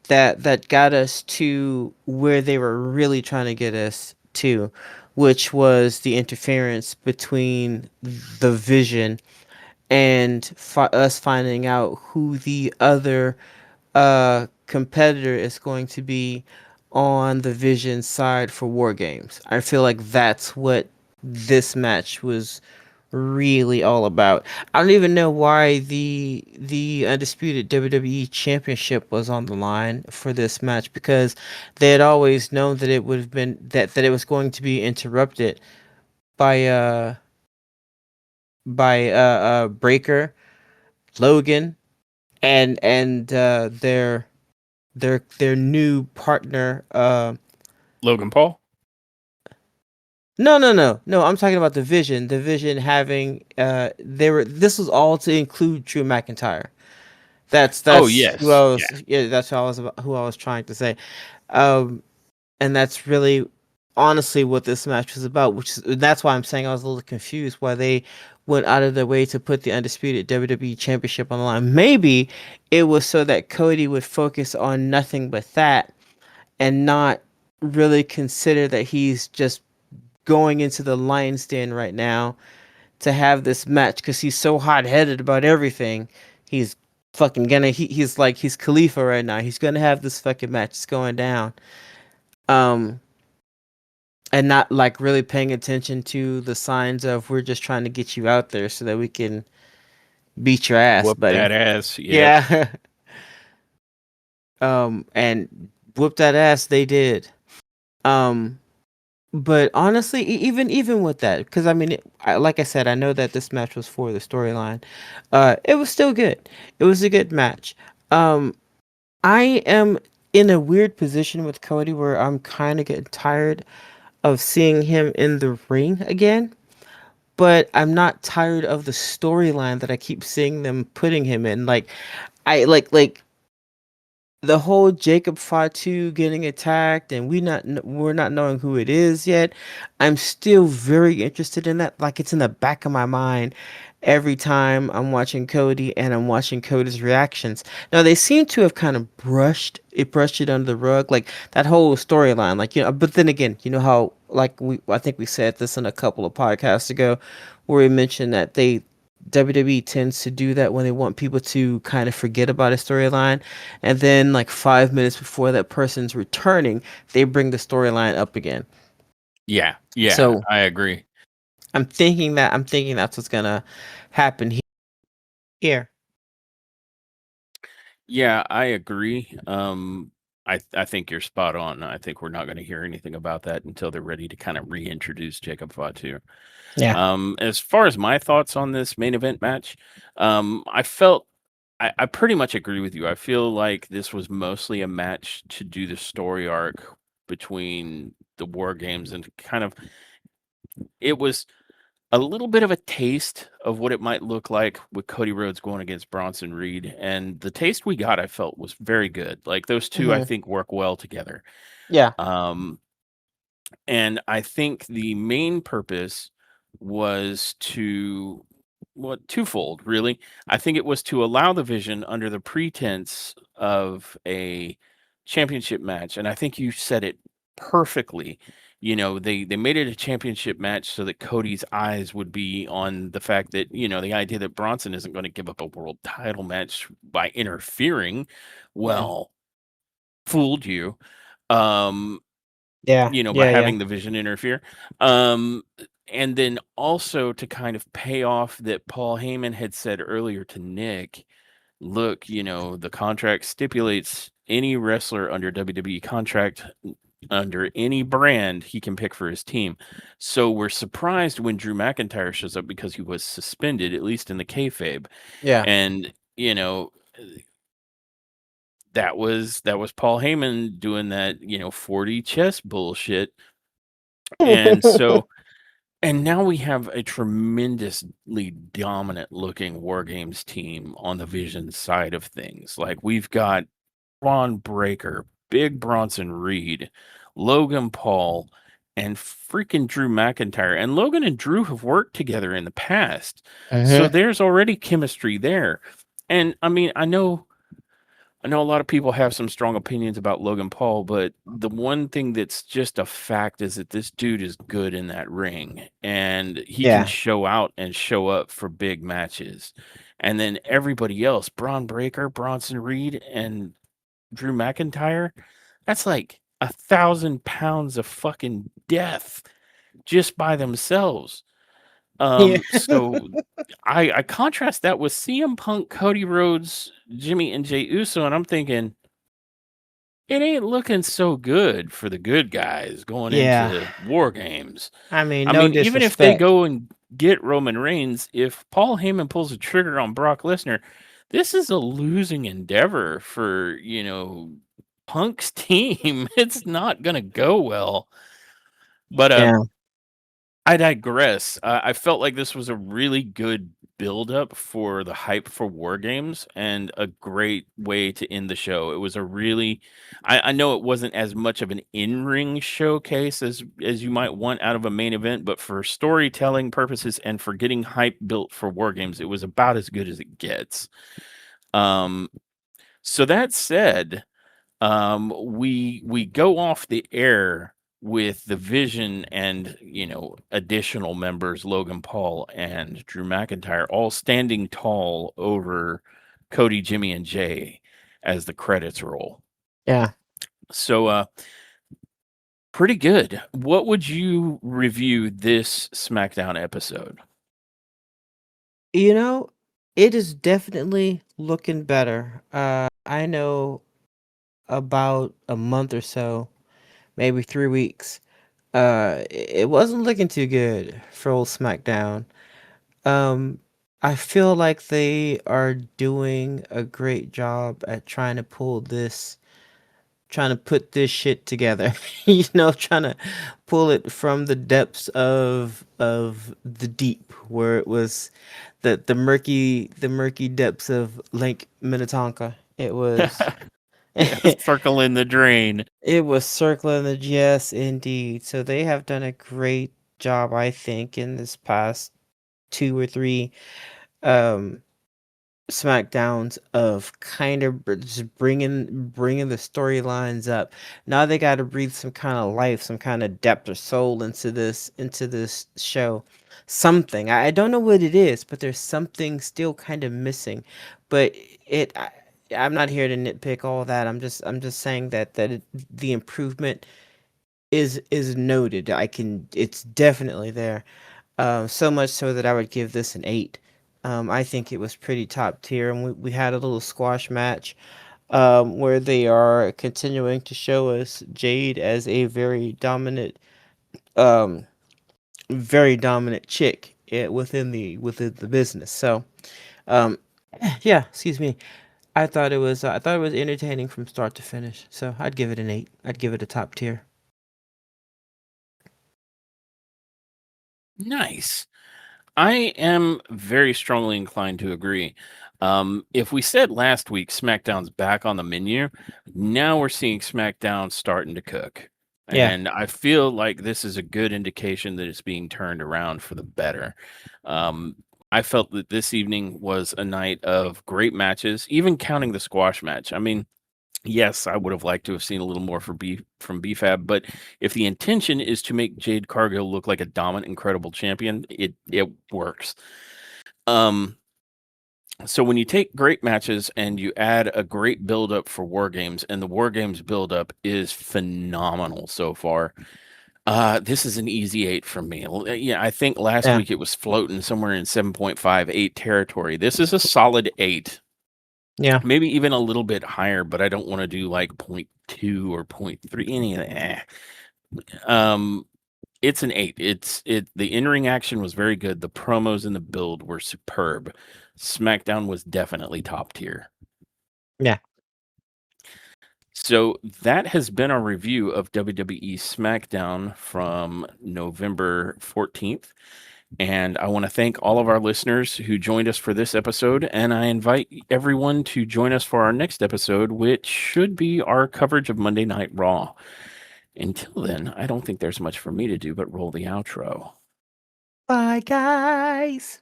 that got us to where they were really trying to get us to, which was the interference between the Vision and us finding out who the other competitor is going to be on the Vision side for War Games. I feel like that's what this match was really all about. I don't even know why the undisputed WWE championship was on the line for this match, because they had always known that it would have been that it was going to be interrupted by Breaker, Logan, and their new partner. Logan Paul? No. I'm talking about the Vision. The Vision having they were. This was all to include Drew McIntyre. Oh, That's who I yes. Yeah. was. Yeah, that's who I was trying to say. Um, and that's really honestly what this match was about. Which is, that's why I'm saying I was a little confused why they went out of their way to put the undisputed WWE Championship on the line. Maybe it was so that Cody would focus on nothing but that and not really consider that he's just going into the lion's den right now to have this match, because he's so hot-headed about everything. He's fucking gonna he's like he's Khalifa right now. He's gonna have this fucking match. It's going down. Um and not like really paying attention to the signs of we're just trying to get you out there so that we can beat your ass, Whoop buddy. that ass. Yep. Yeah. And whoop that ass they did. Um But honestly, even with that, because I mean, like I said, I know that this match was for the storyline. It was still good. It was a good match. Um, I am in a weird position with Cody where I'm kind of getting tired of seeing him in the ring again. But I'm not tired of the storyline that I keep seeing them putting him in. Like, I like the whole Jacob Fatu getting attacked and we're not knowing who it is yet. I'm still very interested in that. Like it's in the back of my mind every time I'm watching Cody and I'm watching Cody's reactions. Now they seem to have kind of brushed it under the rug, like that whole storyline. Like but then again, you know how like I think we said this in a couple of podcasts ago, where we mentioned that they WWE tends to do that when they want people to kind of forget about a storyline. And then, like 5 minutes before that person's returning, they bring the storyline up again. Yeah, yeah, So I agree. I'm thinking that's what's gonna happen here. Yeah, I agree. I think you're spot on. I think we're not going to hear anything about that until they're ready to kind of reintroduce Jacob Fatu. Yeah. As far as my thoughts on this main event match, I felt I pretty much agree with you. I feel like this was mostly a match to do the story arc between the war games and kind of it was a little bit of a taste of what it might look like with Cody Rhodes going against Bronson Reed. And the taste we got, I felt, was very good. Like those two, I Hmm. think, work well together. Yeah. Um, and I think the main purpose was to, well, twofold, really. I think it was to allow the Vision under the pretense of a championship match. And I think you said it perfectly. You know, they made it a championship match so that Cody's eyes would be on the fact that, you know, the idea that Bronson isn't going to give up a world title match by interfering, Yeah. well, fooled you. Um, Yeah. you know, by Yeah. Yeah. having the Vision interfere. Um, and then also to kind of pay off that Paul Heyman had said earlier to Nick, look, you know, the contract stipulates any wrestler under WWE contract under any brand he can pick for his team. So we're surprised when Drew McIntyre shows up because he was suspended, at least in the kayfabe. Yeah. And, you know, that was Paul Heyman doing that, you know, 40 chess bullshit. And so and now we have a tremendously dominant looking War Games team on the Vision side of things. Like we've got Ron Breaker, Big Bronson Reed, Logan Paul, and freaking Drew McIntyre. And Logan and Drew have worked together in the past. So Hmm. there's already chemistry there. And I mean, I know a lot of people have some strong opinions about Logan Paul, but the one thing that's just a fact is that this dude is good in that ring and he can Yeah. show out and show up for big matches. And then everybody else, Braun Breaker, Bronson Reed, and Drew McIntyre, that's like 1,000 pounds of fucking death just by themselves. Yeah. So I contrast that with CM Punk, Cody Rhodes, Jimmy and Jay Uso, and I'm thinking it ain't looking so good for the good guys going Yeah. into War Games. I mean, I no mean, even if they disrespect. go and get Roman Reigns, if Paul Heyman pulls a trigger on Brock Lesnar, this is a losing endeavor for, you know, Punk's team. It's not going to go well. But Yeah. I digress. I felt like this was a really good build-up for the hype for War Games and a great way to end the show. It was a really, I know it wasn't as much of an in-ring showcase as you might want out of a main event, but for storytelling purposes and for getting hype built for War Games, it was about as good as it gets. Um, so that said, we go off the air with the Vision and, you know, additional members, Logan Paul and Drew McIntyre, all standing tall over Cody, Jimmy, and Jay as the credits roll. Yeah. So pretty good. What would you review this SmackDown episode? You know, it is definitely looking better. I know about a month or so, maybe 3 weeks. It wasn't looking too good for old SmackDown. Um, I feel like they are doing a great job at trying to put this shit together. Trying to pull it from the depths of the deep, where it was the murky depths of Lake Minnetonka. It was. Yeah, circle in the drain. It was circling the yes, indeed. So they have done a great job, I think, in this past two or three um SmackDowns of kind of just bringing the storylines up. Now they got to breathe some kind of life, some kind of depth or soul into this show. Something I don't know what it is, but there's something still kind of missing. But it. I'm not here to nitpick all that. I'm just saying the improvement is noted. It's definitely there. So much so that I would give this an 8. I think it was pretty top tier, and we had a little squash match where they are continuing to show us Jade as a um, very dominant chick within the business. So, um, yeah, excuse me. I thought it was entertaining from start to finish. So I'd give it an 8. I'd give it a top tier. Nice. I am very strongly inclined to agree. If we said last week SmackDown's back on the menu, now we're seeing SmackDown starting to cook. Yeah, And I feel like this is a good indication that it's being turned around for the better. Um, I felt that this evening was a night of great matches, even counting the squash match. I mean, yes, I would have liked to have seen a little more from BFAB, but if the intention is to make Jade Cargill look like a dominant, incredible champion, it works. Um, so when you take great matches and you add a great build up for War Games, and the War Games build up is phenomenal so far. This is an easy 8 from me. Yeah, I think last yeah, week it was floating somewhere in 7.58 territory. This is a solid 8. yeah, Maybe even a little bit higher, but I don't want to do like point 0.2 or point 0.3, any of that. Um, it's an 8. The in-ring action was very good. The promos and the build were superb. SmackDown was definitely top tier. yeah. So that has been our review of WWE SmackDown from November 14th. And I want to thank all of our listeners who joined us for this episode. And I invite everyone to join us for our next episode, which should be our coverage of Monday Night Raw. Until then, I don't think there's much for me to do but roll the outro. Bye, guys.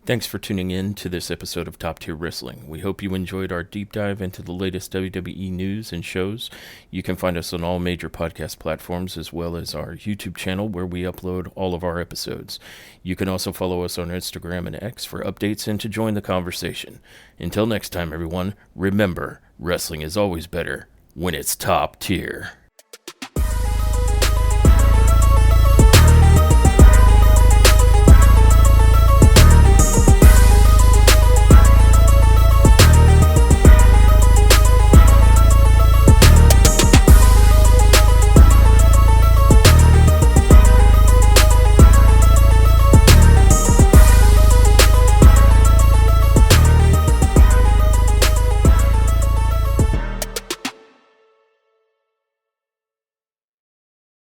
Thanks for tuning in to this episode of Top Tier Wrestling. We hope you enjoyed our deep dive into the latest WWE news and shows. You can find us on all major podcast platforms as well as our YouTube channel where we upload all of our episodes. You can also follow us on Instagram and X for updates and to join the conversation. Until next time, everyone, remember, wrestling is always better when it's top tier.